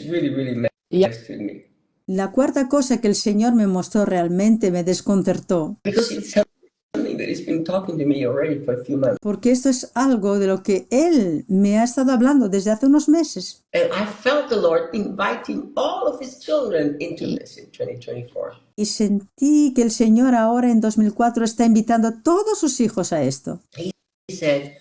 really makes to me. La cuarta cosa que el Señor me mostró realmente me desconcertó, Because it's something that He's been talking to me already for a few months. porque esto es algo de lo que Él me ha estado hablando desde hace unos meses. And I felt the Lord inviting all of His children into this in 2024. Y sentí que el Señor ahora en 2004 está invitando a todos sus hijos a esto. He said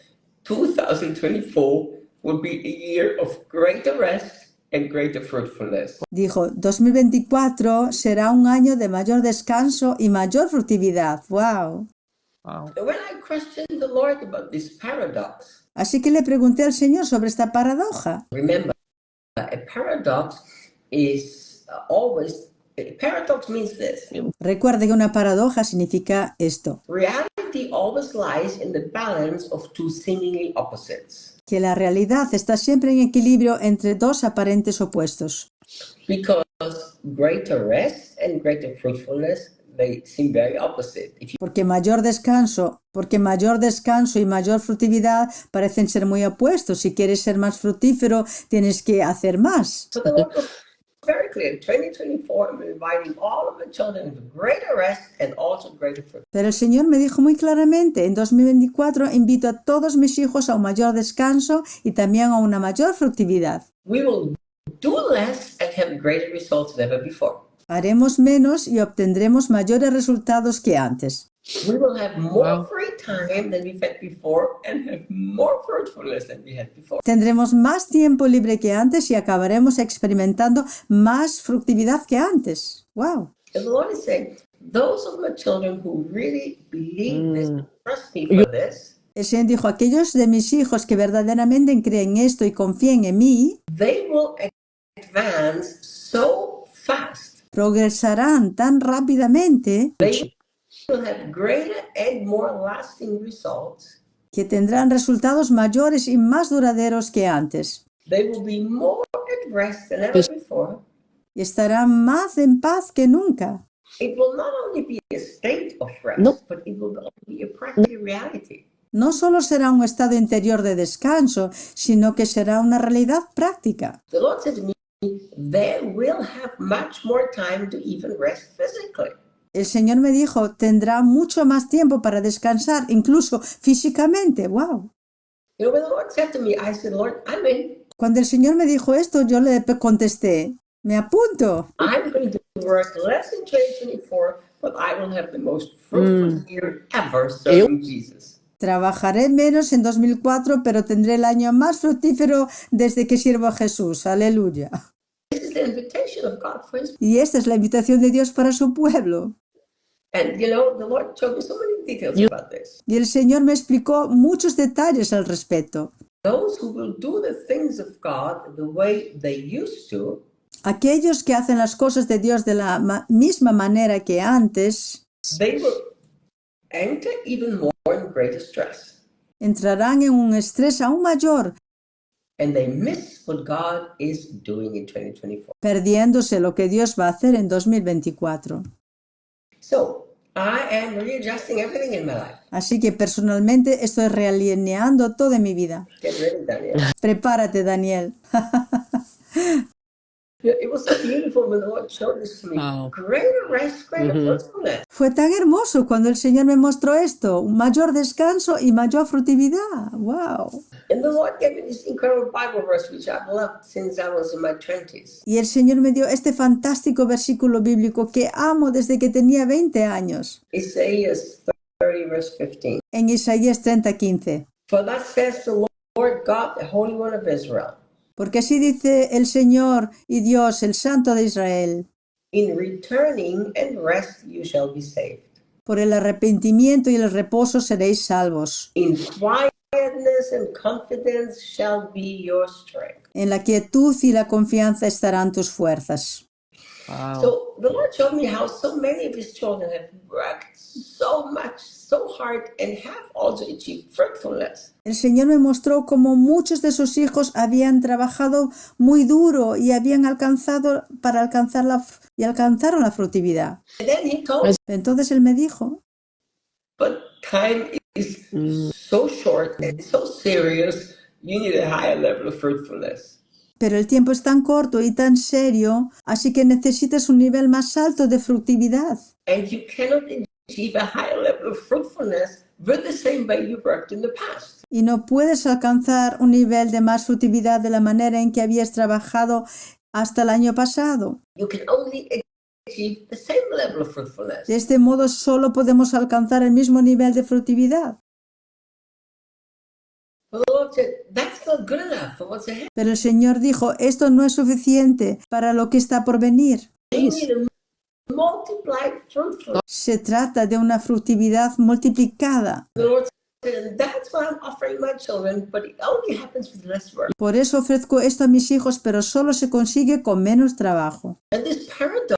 2024 will be a year of greater rest and greater fruitfulness. Dijo, 2024 será un año de mayor descanso y mayor fructividad. ¡Wow! And when I questioned the Lord about this paradox, Así que le pregunté al Señor sobre esta paradoja. remember, a paradox is a paradox means this. Recuerde que una paradoja significa esto, Reality always lies in the balance of two seemingly opposites. que la realidad está siempre en equilibrio entre dos aparentes opuestos. Because greater rest and greater fruitfulness, they seem very opposite. If you Porque mayor descanso y mayor fructividad parecen ser muy opuestos. Si quieres ser más fructífero, tienes que hacer más. So the Lord very clear. In 2024, I'm inviting all of the children into greater rest and also greater fruit. Pero el Señor me dijo muy claramente, en 2024 invito a todos mis hijos a un mayor descanso y también a una mayor fructividad. We will do less and have greater results than ever before. Haremos menos y obtendremos mayores resultados que antes. We will have more Wow. free time than we've had before and have more fruitfulness than we had before. Tendremos más tiempo libre que antes y acabaremos experimentando más fructividad que antes. ¡Wow! And the Lord is saying, those of my children who really believe this, trust me for this, El Señor dijo, aquellos de mis hijos que verdaderamente creen esto y confíen en mí, they will advance so fast. progresarán tan rápidamente They will have greater and more lasting results. que tendrán resultados mayores y más duraderos que antes. They will be more at rest than ever before. Y estarán más en paz que nunca. It will not only be a state of rest, No. but it will be a practical reality. No solo será un estado interior de descanso, sino que será una realidad práctica. The Lord said to me, they will have much more time to even rest physically. El Señor me dijo, tendrá mucho más tiempo para descansar, incluso físicamente. ¡Wow! You know, when the Lord said to me, I said, Lord, I'm in. Cuando el Señor me dijo esto, yo le contesté, me apunto. I'm going to work less in 2024, but I will have the most fruitful year ever serving Jesus. Trabajaré menos en 2004, pero tendré el año más fructífero desde que sirvo a Jesús. Aleluya. This is the invitation of God for His. Y esta es la invitación de Dios para su pueblo. And you know, the Lord showed me so many details about this. Y el Señor me explicó muchos detalles al respecto. Those who will do the things of God the way they used to, Aquellos que hacen las cosas de Dios de la misma manera que antes, they will enter even more in greater stress. entrarán en un estrés aún mayor, And they miss what God is doing in 2024. perdiéndose lo que Dios va a hacer en 2024. So I am readjusting everything in my life. Así que personalmente estoy realineando todo en mi vida. Get ready, Daniel. Prepárate, Daniel. It was so beautiful when the Lord showed this to me. Wow. Greater rest, greater fruitfulness. Fue tan hermoso cuando el Señor me mostró esto, un mayor descanso y mayor fructividad. ¡Wow! And the Lord gave me this incredible Bible verse, which I've loved since I was in my 20s. Y el Señor me dio este fantástico versículo bíblico que amo desde que tenía 20 años, Isaiah 30, verse 15. en Isaías 30:15. For thus says the Lord God, the Holy One of Israel, Porque así dice el Señor y Dios, el Santo de Israel, in returning and rest you shall be saved. por el arrepentimiento y el reposo seréis salvos. In quietness and confidence shall be your strength. En la quietud y la confianza estarán tus fuerzas. Wow. So the Lord showed me how so many of His children have worked so much, so hard, and have also achieved fruitfulness. El Señor me mostró cómo muchos de sus hijos habían trabajado muy duro y habían alcanzado para alcanzaron la fructividad. And then He told me, Entonces Él me dijo, but time is so short and so serious, you need a higher level of fruitfulness. pero el tiempo es tan corto y tan serio, así que necesitas un nivel más alto de fructividad. And you cannot achieve a higher level of fruitfulness with the same way you worked in the past. Y no puedes alcanzar un nivel de más fructividad de la manera en que habías trabajado hasta el año pasado. You can only achieve the same level of fruitfulness. De este modo solo podemos alcanzar el mismo nivel de fructividad. But the Lord said, that's not good enough for what's ahead. Pero el Señor dijo, esto no es suficiente para lo que está por venir. You need a multiplied fruitfulness. Se trata de una fructividad multiplicada. The Lord said, and that's what I'm offering my children, but it only happens with less work. Por eso ofrezco esto a mis hijos, pero solo se consigue con menos trabajo. And this paradox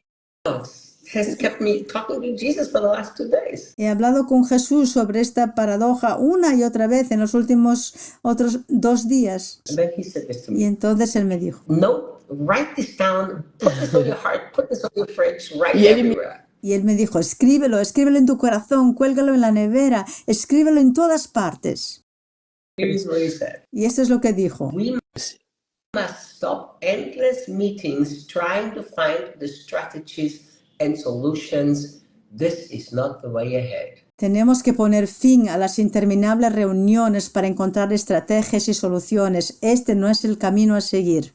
has kept me talking to Jesus for the last 2 days. He hablado con Jesús sobre esta paradoja una y otra vez en los últimos otros 2 días. And then He said this to Y me. entonces Él me dijo, No, write this down, put this on your heart, put this on your fridge, write Y él me- everywhere. escríbelo en tu corazón, cuélgalo en la nevera, escríbelo en todas partes. Here's what He said. Y esto es lo que dijo. We must stop endless meetings trying to find the strategies and solutions. This is not the way ahead. Tenemos que poner fin a las interminables reuniones para encontrar estrategias y soluciones. Este no es el camino a seguir.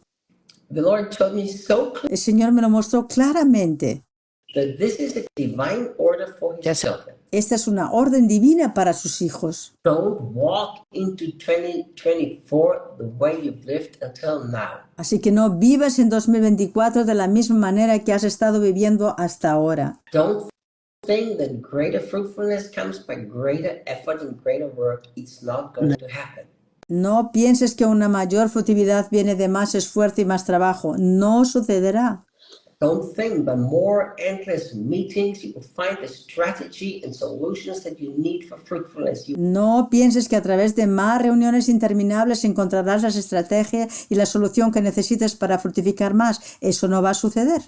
The Lord told me so clearly El Señor me lo mostró claramente. that this is a divine order for His children. Esta es una orden divina para sus hijos. Don't walk into 2024 the way you've lived until now. Así que no vivas en 2024 de la misma manera que has estado viviendo hasta ahora. Don't think that greater fruitfulness comes by greater effort and greater work. It's not going to happen. No pienses que una mayor fructividad viene de más esfuerzo y más trabajo. No sucederá. Don't think by more endless meetings you will find the strategy and solutions that you need for fruitfulness. No pienses que a través de más reuniones interminables encontrarás las estrategias y la solución que necesites para fructificar más. Eso no va a suceder.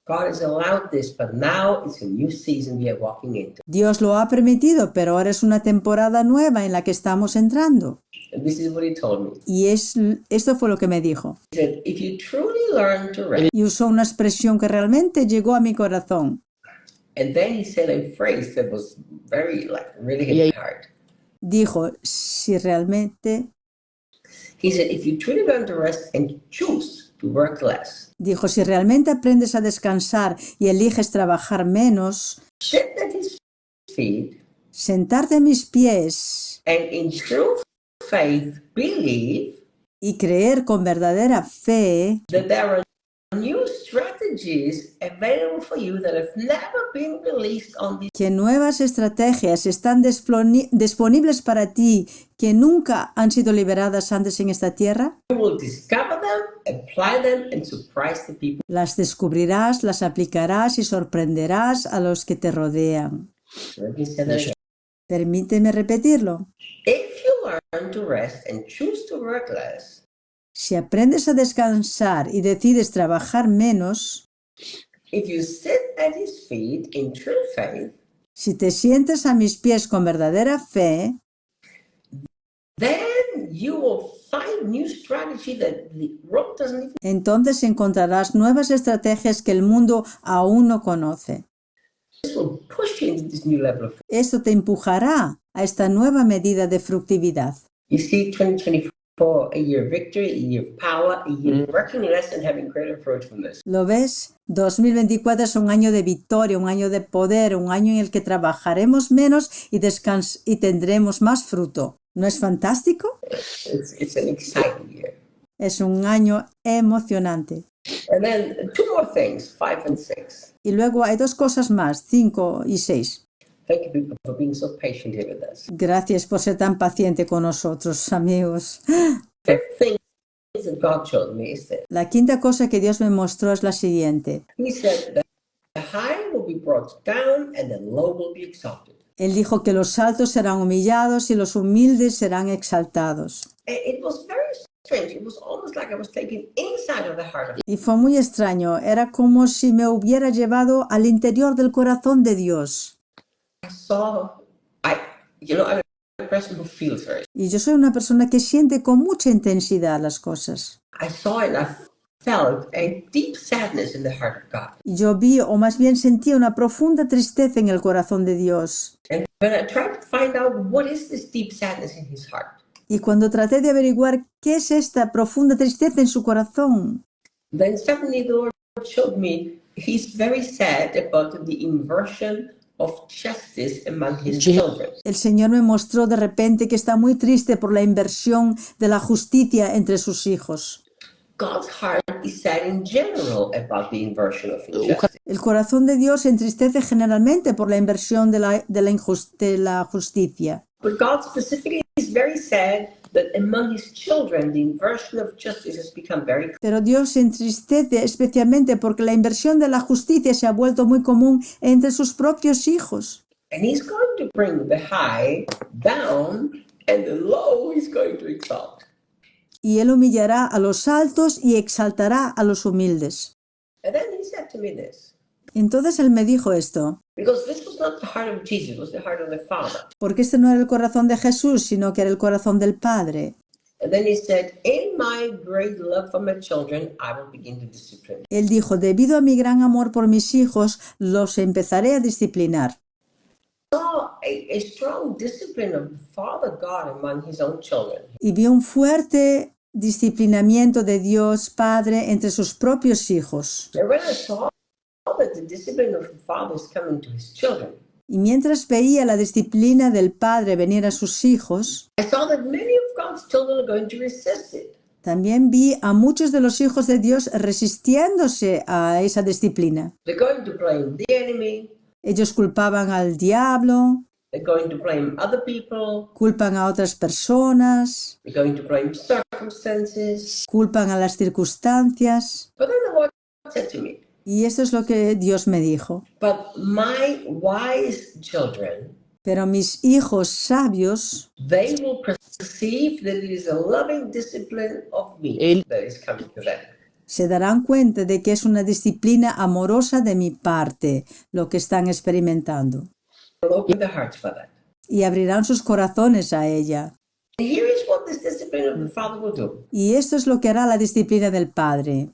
God has allowed this, but now it's a new season we are walking into. Dios lo ha permitido, pero ahora es una temporada nueva en la que estamos entrando. And this is what He told me. Y esto fue lo que me dijo. He said, if you truly learn to rest, Y usó una expresión que realmente llegó a mi corazón. and then He said a phrase that was really hit hard. Dijo, si realmente, He said, if you truly learn to rest and choose to work less, dijo, si realmente aprendes a descansar y eliges trabajar menos, sit at His feet, sentarte a mis pies and in true faith believe y creer con verdadera fe that there are new strategies available for you that have never been released on this. que nuevas estrategias están disponibles para ti que nunca han sido liberadas antes en esta tierra, You will discover them, apply them, and surprise the people. las descubrirás, las aplicarás y sorprenderás a los que te rodean. Let me say that again. Permíteme repetirlo. If you learn to rest and choose to work less, Si aprendes a descansar y decides trabajar menos, if you sit at His feet in true faith, si te sientes a mis pies con verdadera fe, then you will find new strategy that the world doesn't even. entonces encontrarás nuevas estrategias que el mundo aún no conoce. This will push you into this new level of. Esto te empujará a esta nueva medida de fructividad. You see, 2024, a year of victory, a year of power, a year of working less and having greater fruitfulness. ¿Lo ves? 2024 es un año de victoria, un año de poder, un año en el que trabajaremos menos y tendremos más fruto. ¿No es fantástico? It's an exciting year. Es un año emocionante. And then two more things, 5 and 6. Y luego hay dos cosas más, 5 y 6. Thank you people for being so patient here with us. Gracias por ser tan paciente con nosotros, amigos. Fifth thing that God showed me is this. La quinta cosa que Dios me mostró es la siguiente. He said that the high will be brought down and the low will be exalted. Él dijo que los altos serán humillados y los humildes serán exaltados. And it was very strange. It was almost like I was taken inside of the heart of Y fue muy extraño. Era como si me hubiera llevado al interior del corazón de Dios. I saw, I'm a person who feels very. Y yo soy una persona que siente con mucha intensidad las cosas. I saw and I felt a deep sadness in the heart of God. Y yo vi, o más bien sentí, una profunda tristeza en el corazón de Dios. And when I tried to find out what is this deep sadness in His heart, Y cuando traté de averiguar qué es esta profunda tristeza en su corazón, then suddenly the Lord showed me He's very sad about the inversion of justice among His children. el Señor me mostró de repente que está muy triste por la inversión de la justicia entre sus hijos. God's heart is sad in general about the inversion of injustice. El corazón de Dios se entristece generalmente por la inversión de la justicia. But God specifically is very sad that among His children the inversion of justice has become very. Pero Dios se entristece especialmente porque la inversión de la justicia se ha vuelto muy común entre sus propios hijos. And He's going to bring the high down and the low He's going to exalt. Y Él humillará a los altos y exaltará a los humildes. And then He said to me this, Entonces Él me dijo esto, because this was not the heart of Jesus, it was the heart of the Father. porque este no era el corazón de Jesús, sino que era el corazón del Padre. And then he said, in my great love for my children, I will begin to discipline. Él dijo, debido a mi gran amor por mis hijos, los empezaré a disciplinar. Saw a strong discipline of Father God among his own children. Y vio un fuerte disciplinamiento de Dios Padre entre sus propios hijos. And when I saw that the discipline of the Father is coming to his children, Y mientras veía la disciplina del Padre venir a sus hijos, I saw that many of God's children are going to resist it. también vi a muchos de los hijos de Dios resistiéndose a esa disciplina. They're going to blame the enemy. Ellos culpaban al diablo, They're going to blame other people. culpan a otras personas, They're going to blame circumstances. culpan a las circunstancias. But then the Lord said to me, Y esto es lo que Dios me dijo. but my wise children, Pero mis hijos sabios, they will perceive that it is a loving discipline of me that is coming to them. se darán cuenta de que es una disciplina amorosa de mi parte lo que están experimentando. They'll open their hearts for that. Y abrirán sus corazones a ella. And here is what this discipline of the Father will do. Y esto es lo que hará la disciplina del Padre.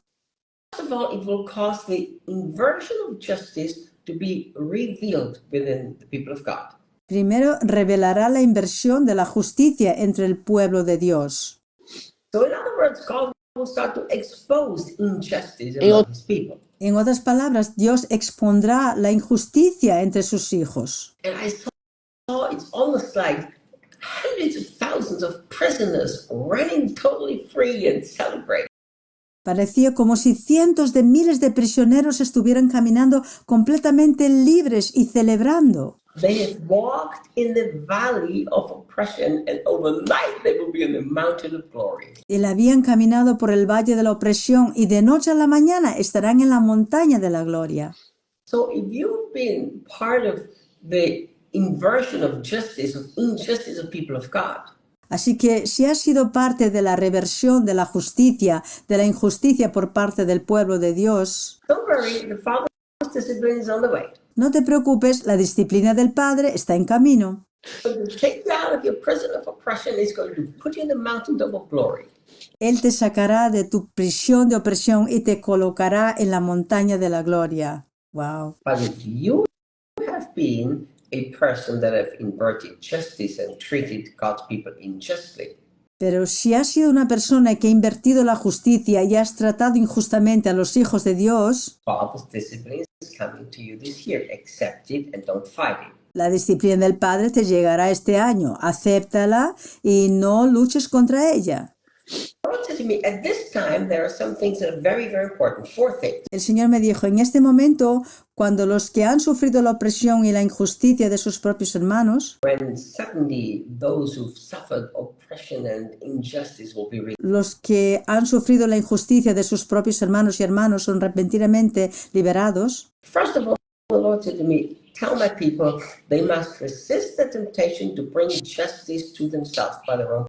First of all, it will cause the inversion of justice to be revealed within the people of God. Primero revelará la inversión de la justicia entre el pueblo de Dios. So in other words, God will start to expose injustice among his people. En otras palabras, Dios expondrá la injusticia entre sus hijos. And I saw it's almost like hundreds of thousands of prisoners running totally free and celebrating. Parecía como si cientos de miles de prisioneros estuvieran caminando completamente libres y celebrando. They have walked in the valley of oppression, and overnight they will be in the mountain of glory. Él habían caminado por el valle de la opresión y de noche a la mañana estarán en la montaña de la gloria. So if you've been part of the inversion of justice, of injustice of people of God, Así que si has sido parte de la reversión de la justicia, de la injusticia por parte del pueblo de Dios, don't worry, the Father's discipline is on the way. no te preocupes, la disciplina del Padre está en camino. So to take you out of your prison of oppression is going to put you in the mountain of glory. Él te sacará de tu prisión de opresión y te colocará en la montaña de la gloria. Wow. But if you have been a person that have inverted justice and treated God's people unjustly, Pero si has sido una persona que ha invertido la justicia y has tratado injustamente a los hijos de Dios, Father's discipline is coming to you this year. Accept it and don't fight it. la disciplina del Padre te llegará este año. Acéptala y no luches contra ella. The Lord said to me, at this time, there are some things that are very, very important. 4 things. El Señor me dijo, en este momento, cuando los que han sufrido la opresión y la injusticia de sus propios hermanos, When suddenly those who've suffered oppression and injustice will be released. los que han sufrido la injusticia de sus propios hermanos y hermanos son repentinamente liberados, First of all, the Lord said to me, tell my people they must resist the temptation to bring justice to themselves by their own.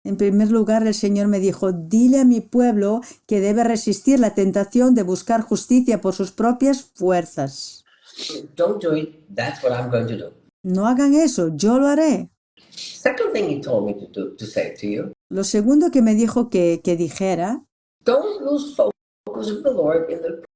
en primer lugar, el Señor me dijo, dile a mi pueblo que debe resistir la tentación de buscar justicia por sus propias fuerzas. Don't do it. That's what I'm going to do. No hagan eso, yo lo haré. Second thing he told me to say to you, Lo segundo que me dijo que dijera, don't lose focus of the Lord in the.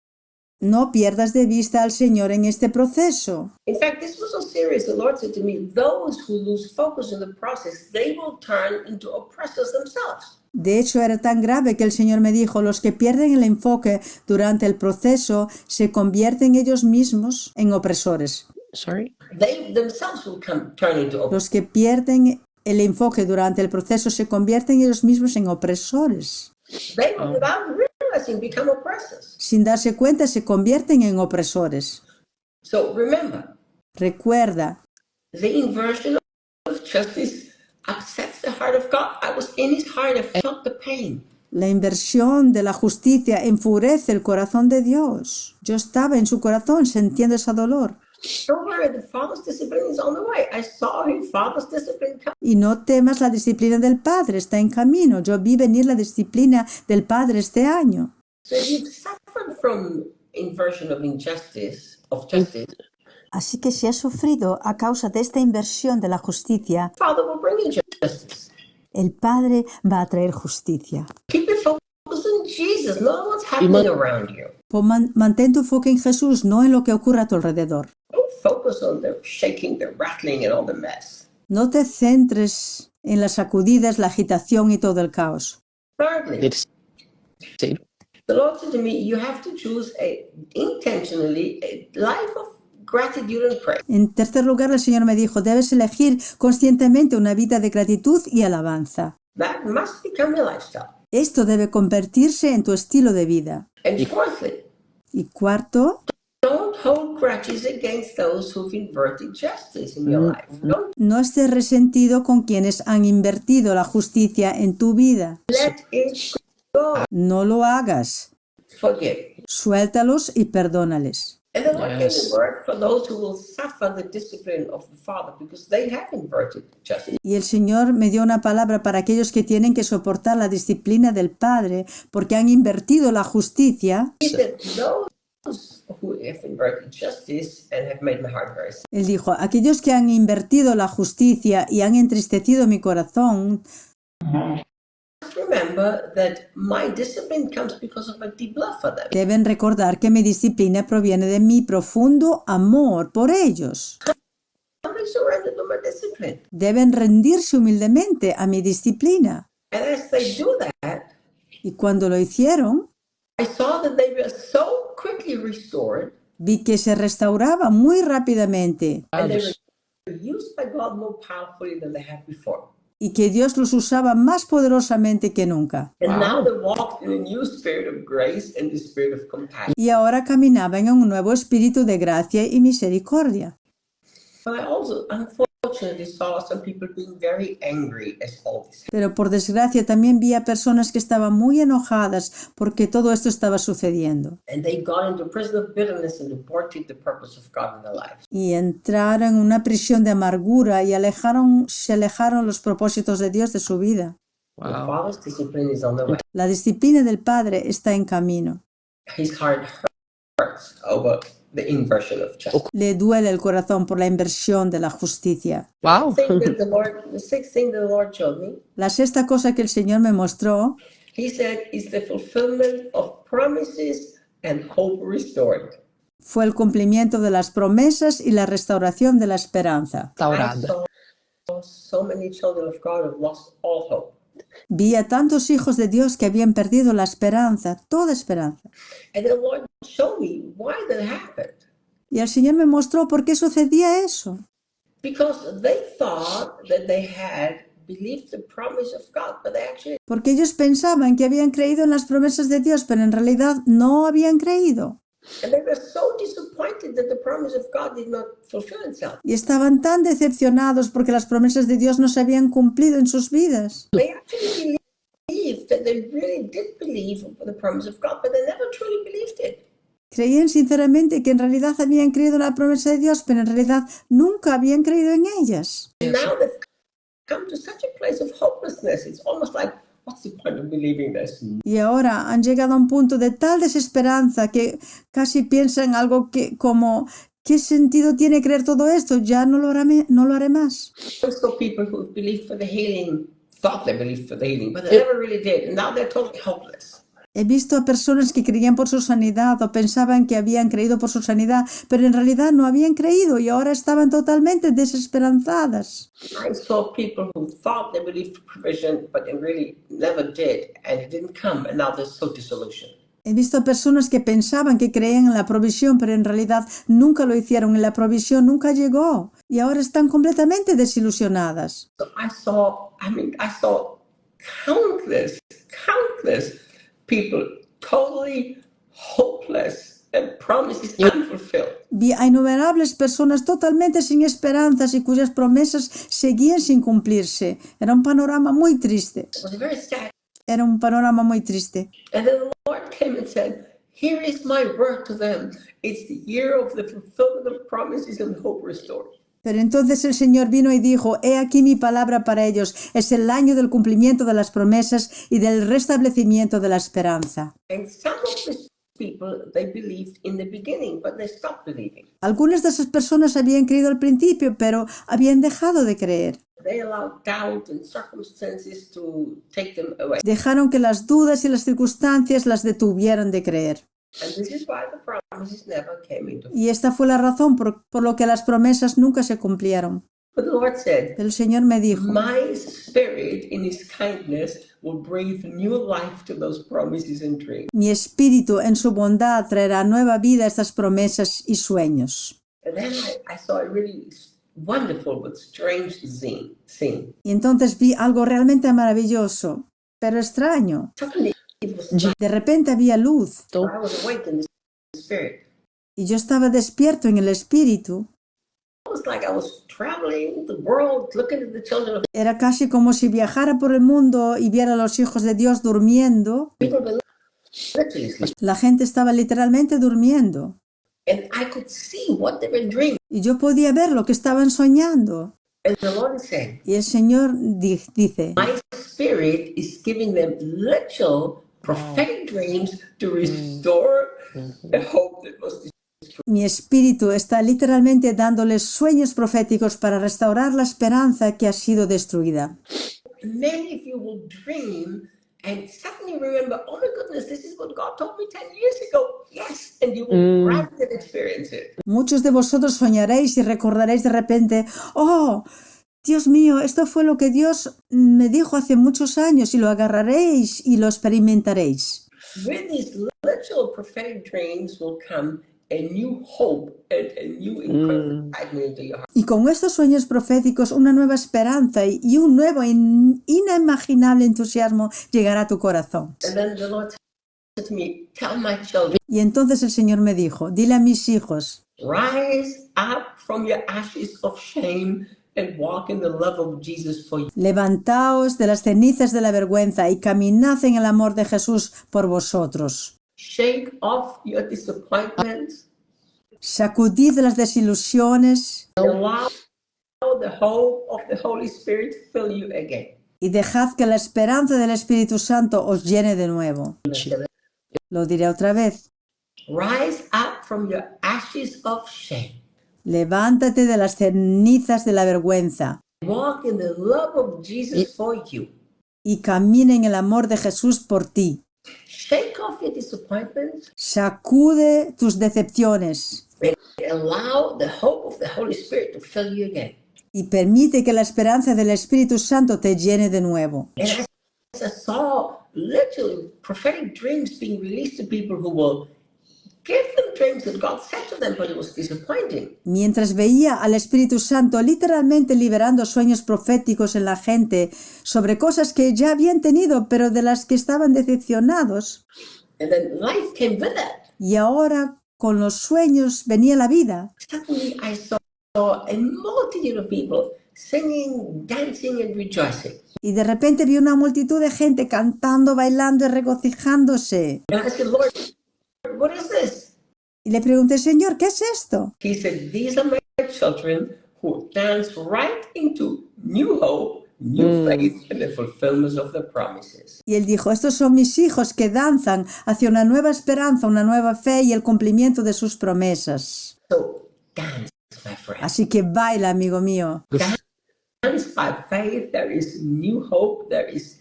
no pierdas de vista al Señor en este proceso. In fact, this was so serious. The Lord said to me, those who lose focus in the process, they will turn into oppressors themselves. De hecho, era tan grave que el Señor me dijo, los que pierden el enfoque durante el proceso se convierten ellos mismos en opresores. Sorry? They themselves will turn into oppressors. Los que pierden el enfoque durante el proceso se convierten ellos mismos en opresores. They will, without realizing, become oppressors. Sin darse cuenta, se convierten en opresores. So remember, Recuerda, the inversion of justice upsets the heart of God. I was in his heart. I felt the pain. la inversión de la justicia enfurece el corazón de Dios. Yo estaba en su corazón sintiendo ese dolor. Don't worry, the Father's discipline is on the way. I saw his Father's discipline come. Y no temas, la disciplina del Padre está en camino. Yo vi venir la disciplina del Padre este año. So if you've suffered from inversion of injustice, of justice, Así que si has sufrido a causa de esta inversión de la justicia, Father will bring you justice. El Padre va a traer justicia. Keep your focus on Jesus, not on what's happening around you. Mantén tu enfoque en Jesús, no en lo que ocurre a tu alrededor. Don't focus on the shaking, the rattling, and all the mess. No te centres en las sacudidas, la agitación y todo el caos. Thirdly, Sí. the Lord said to me, you have to choose intentionally a life of gratitude and praise. En tercer lugar, el Señor me dijo, debes elegir conscientemente una vida de gratitud y alabanza. That must become your lifestyle. Esto debe convertirse en tu estilo de vida. And fourthly, Y cuarto, don't hold grudges against those who've inverted justice in your life. Don't no estés resentido con quienes han invertido la justicia en tu vida. let it go. No lo hagas. Forgive. Suéltalos y perdónales. And the Lord gave Yes. the word for those who will suffer the discipline of the Father because they have inverted justice. Y el Señor me dio una palabra para aquellos que tienen que soportar la disciplina del Padre porque han invertido la justicia. He said, those who have inverted justice and have made my heart very sad. Él dijo, aquellos que han invertido la justicia y han entristecido mi corazón, Remember that my discipline comes because of my deep love for them. deben recordar que mi disciplina proviene de mi profundo amor por ellos. They surrender to my discipline. Deben rendirse humildemente a mi disciplina. And as they do that, Y cuando lo hicieron, I saw that they were so quickly restored vi que se restauraba muy rápidamente and they were used by God more powerfully than they had before. y que Dios los usaba más poderosamente que nunca. And now they walked in a new spirit of grace and the spirit of compassion. Y ahora caminaban en un nuevo espíritu de gracia y misericordia. But I also, unfortunately, saw some people being very angry as all this happened. Pero por desgracia también vi a personas que estaban muy enojadas porque todo esto estaba sucediendo. And they got into a prison of bitterness and aborted the purpose of God in their lives. Y entraron en una prisión de amargura y se alejaron los propósitos de Dios de su vida. The Wow. Father's discipline is on the way. La disciplina del Padre está en camino. His heart hurts over the inversion of justice. Le duele el corazón por la inversión de la justicia. Wow. The sixth thing the Lord showed me, La sexta cosa que el Señor me mostró, He said, is the fulfillment of promises and hope restored. fue el cumplimiento de las promesas y la restauración de la esperanza. I Restaurada. saw so many children of God have lost all hope. Vi a tantos hijos de Dios que habían perdido la esperanza, toda esperanza. And the Lord showed me why that happened. Y el Señor me mostró por qué sucedía eso. Because they thought that they had believed the promise of God, but they actually Porque ellos pensaban que habían creído en las promesas de Dios, pero en realidad no habían creído. and they were so disappointed that the promise of God did not fulfill itself. Y estaban tan decepcionados porque las promesas de Dios no se habían cumplido en sus vidas. They actually believed that they really did believe the promise of God, but they never truly believed it. Creían sinceramente que en realidad habían creído en la promesa de Dios, pero en realidad nunca habían creído en ellas. And now they've come to such a place of hopelessness. It's almost like, what's the point of believing this? Y ahora han llegado a un punto de tal desesperanza que casi piensan algo que como ¿qué sentido tiene creer todo esto? Ya no lo haré más. I saw people who believed for the healing, thought they believed for the healing, but they never really did. And now they're totally hopeless. He visto a personas que creían por su sanidad o pensaban que habían creído por su sanidad, pero en realidad no habían creído y ahora estaban totalmente desesperanzadas. I saw people who thought they believed for provision, but they really never did, and it didn't come, and now they're so disillusioned. He visto a personas que pensaban que creían en la provisión, pero en realidad nunca lo hicieron y la provisión nunca llegó y ahora están completamente desilusionadas. So I saw countless people totally hopeless and promises unfulfilled. Vi a innumerables personas totalmente sin esperanzas y cuyas promesas seguían sin cumplirse. Era un panorama muy triste. It was very sad. Era un panorama muy triste. And then the Lord came and said, here is my word to them. It's the year of the fulfillment of promises and hope restored. Pero entonces el Señor vino y dijo, he aquí mi palabra para ellos, es el año del cumplimiento de las promesas y del restablecimiento de la esperanza. And some of the people, they believed in the beginning, but they stopped believing. Algunas de esas personas habían creído al principio, pero habían dejado de creer. They allowed doubt and circumstances to take them away. Dejaron que las dudas y las circunstancias las detuvieran de creer. And this is why the promises never came into. Y esta fue la razón por lo que las promesas nunca se cumplieron. But the Lord said, El Señor me dijo, my spirit in his kindness will breathe new life to those promises and dreams. mi espíritu en su bondad traerá nueva vida a estas promesas y sueños. And then I saw a really wonderful but strange scene. Y entonces vi algo realmente maravilloso, pero extraño. Suddenly it was De repente había luz I was awake in the spirit. y yo estaba despierto en el espíritu. It was like I was traveling the world, looking at the children of Era casi como si viajara por el mundo y viera a los hijos de Dios durmiendo. people were literally sleeping. La gente estaba literalmente durmiendo. And I could see what they were dreaming. Y yo podía ver lo que estaban soñando. And the Lord said, Y el Señor dice, my spirit is giving them literal prophetic dreams to restore the hope that was destroyed. mi espíritu está literalmente dándoles sueños proféticos para restaurar la esperanza que ha sido destruida. Many of you will dream and suddenly remember, oh my goodness, this is what God told me 10 years ago. Yes, and you will grasp and experience it. Muchos de vosotros soñaréis y recordaréis de repente, oh, Dios mío, esto fue lo que Dios me dijo hace muchos años, y lo agarraréis y lo experimentaréis. With these literal prophetic dreams will come a new hope and a new incredible excitement into your heart. Y con estos sueños proféticos, una nueva esperanza y un nuevo inimaginable entusiasmo llegará a tu corazón. And then the Lord said to me, tell my children, Y entonces el Señor me dijo, dile a mis hijos, rise up from your ashes of shame and walk in the love of Jesus for you. levantaos de las cenizas de la vergüenza y caminad en el amor de Jesús por vosotros. Shake off your disappointments. Sacudid las desilusiones Allow the hope of the Holy Spirit fill you again. y dejad que la esperanza del Espíritu Santo os llene de nuevo. Lo diré otra vez. Rise up from your ashes of shame. Levántate de las cenizas de la vergüenza Walk in the love of Jesus for you. y camina en el amor de Jesús por ti. Shake off your disappointments Sacude tus decepciones and allow the hope of the Holy Spirit to fill you again. y permite que la esperanza del Espíritu Santo te llene de nuevo. And as I saw literally prophetic dreams being released to people who will give them dreams that God said to them, but it was disappointing. Mientras veía al Espíritu Santo literalmente liberando sueños proféticos en la gente sobre cosas que ya habían tenido, pero de las que estaban decepcionados, And then life came with that. y ahora con los sueños venía la vida. Suddenly I saw a multitude of people singing, dancing, and rejoicing. Y de repente vi una multitud de gente cantando, bailando y regocijándose. And I said, Lord, what is this? Y le pregunté, Señor, ¿qué es esto? He said, these are my children who dance right into new hope, new faith, and the fulfillment of the promises. Y él dijo, estos son mis hijos que danzan hacia una nueva esperanza, una nueva fe y el cumplimiento de sus promesas. So dance, my friend. Así que baila, amigo mío. Dance by faith. There is new hope. There is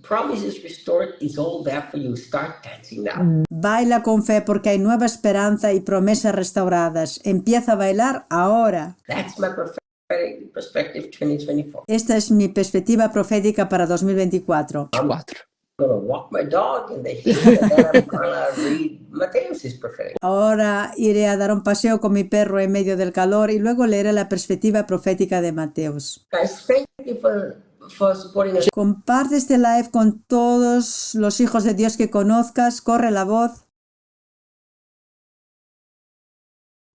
promises restored. It's all there for you. Start dancing now. Baila con fe porque hay nueva esperanza y promesas restauradas. Empieza a bailar ahora. That's my prophetic perspective 2024. Esta es mi perspectiva profética para 2024. I'm gonna walk my dog in the heat, and then I'm gonna read Matthew's prophetic. Ahora iré a dar un paseo con mi perro en medio del calor y luego leeré la perspectiva profética de Mateos. Guys, thank you for supporting us. Comparte este live con todos los hijos de Dios que conozcas. Corre la voz.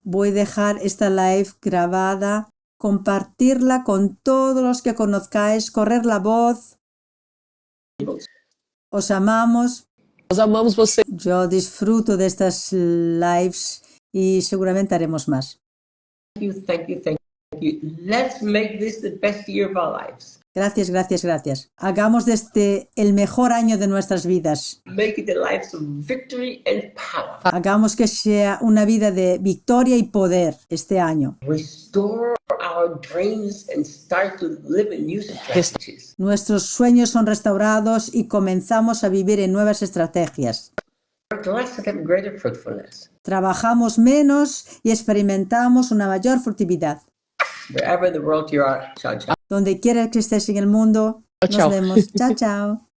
Voy a dejar esta live grabada. Compartirla con todos los que conozcáis. Correr la voz. Os amamos. Nós amamos você. Yo disfruto de estas lives y seguramente haremos más. Thank you. Let's make this the best year of our lives. Gracias, gracias, gracias. Hagamos de este el mejor año de nuestras vidas. Make it the lives of victory and power. Hagamos que sea una vida de victoria y poder este año. Restore our dreams and start to live in new strategies. Nuestros sueños son restaurados y comenzamos a vivir en nuevas estrategias. Work less and get greater fruitfulness. Trabajamos menos y experimentamos una mayor fructividad. Wherever in the world you are, ciao, ciao. Donde quiera que estés en el mundo, nos Chao. vemos. Chao, chao.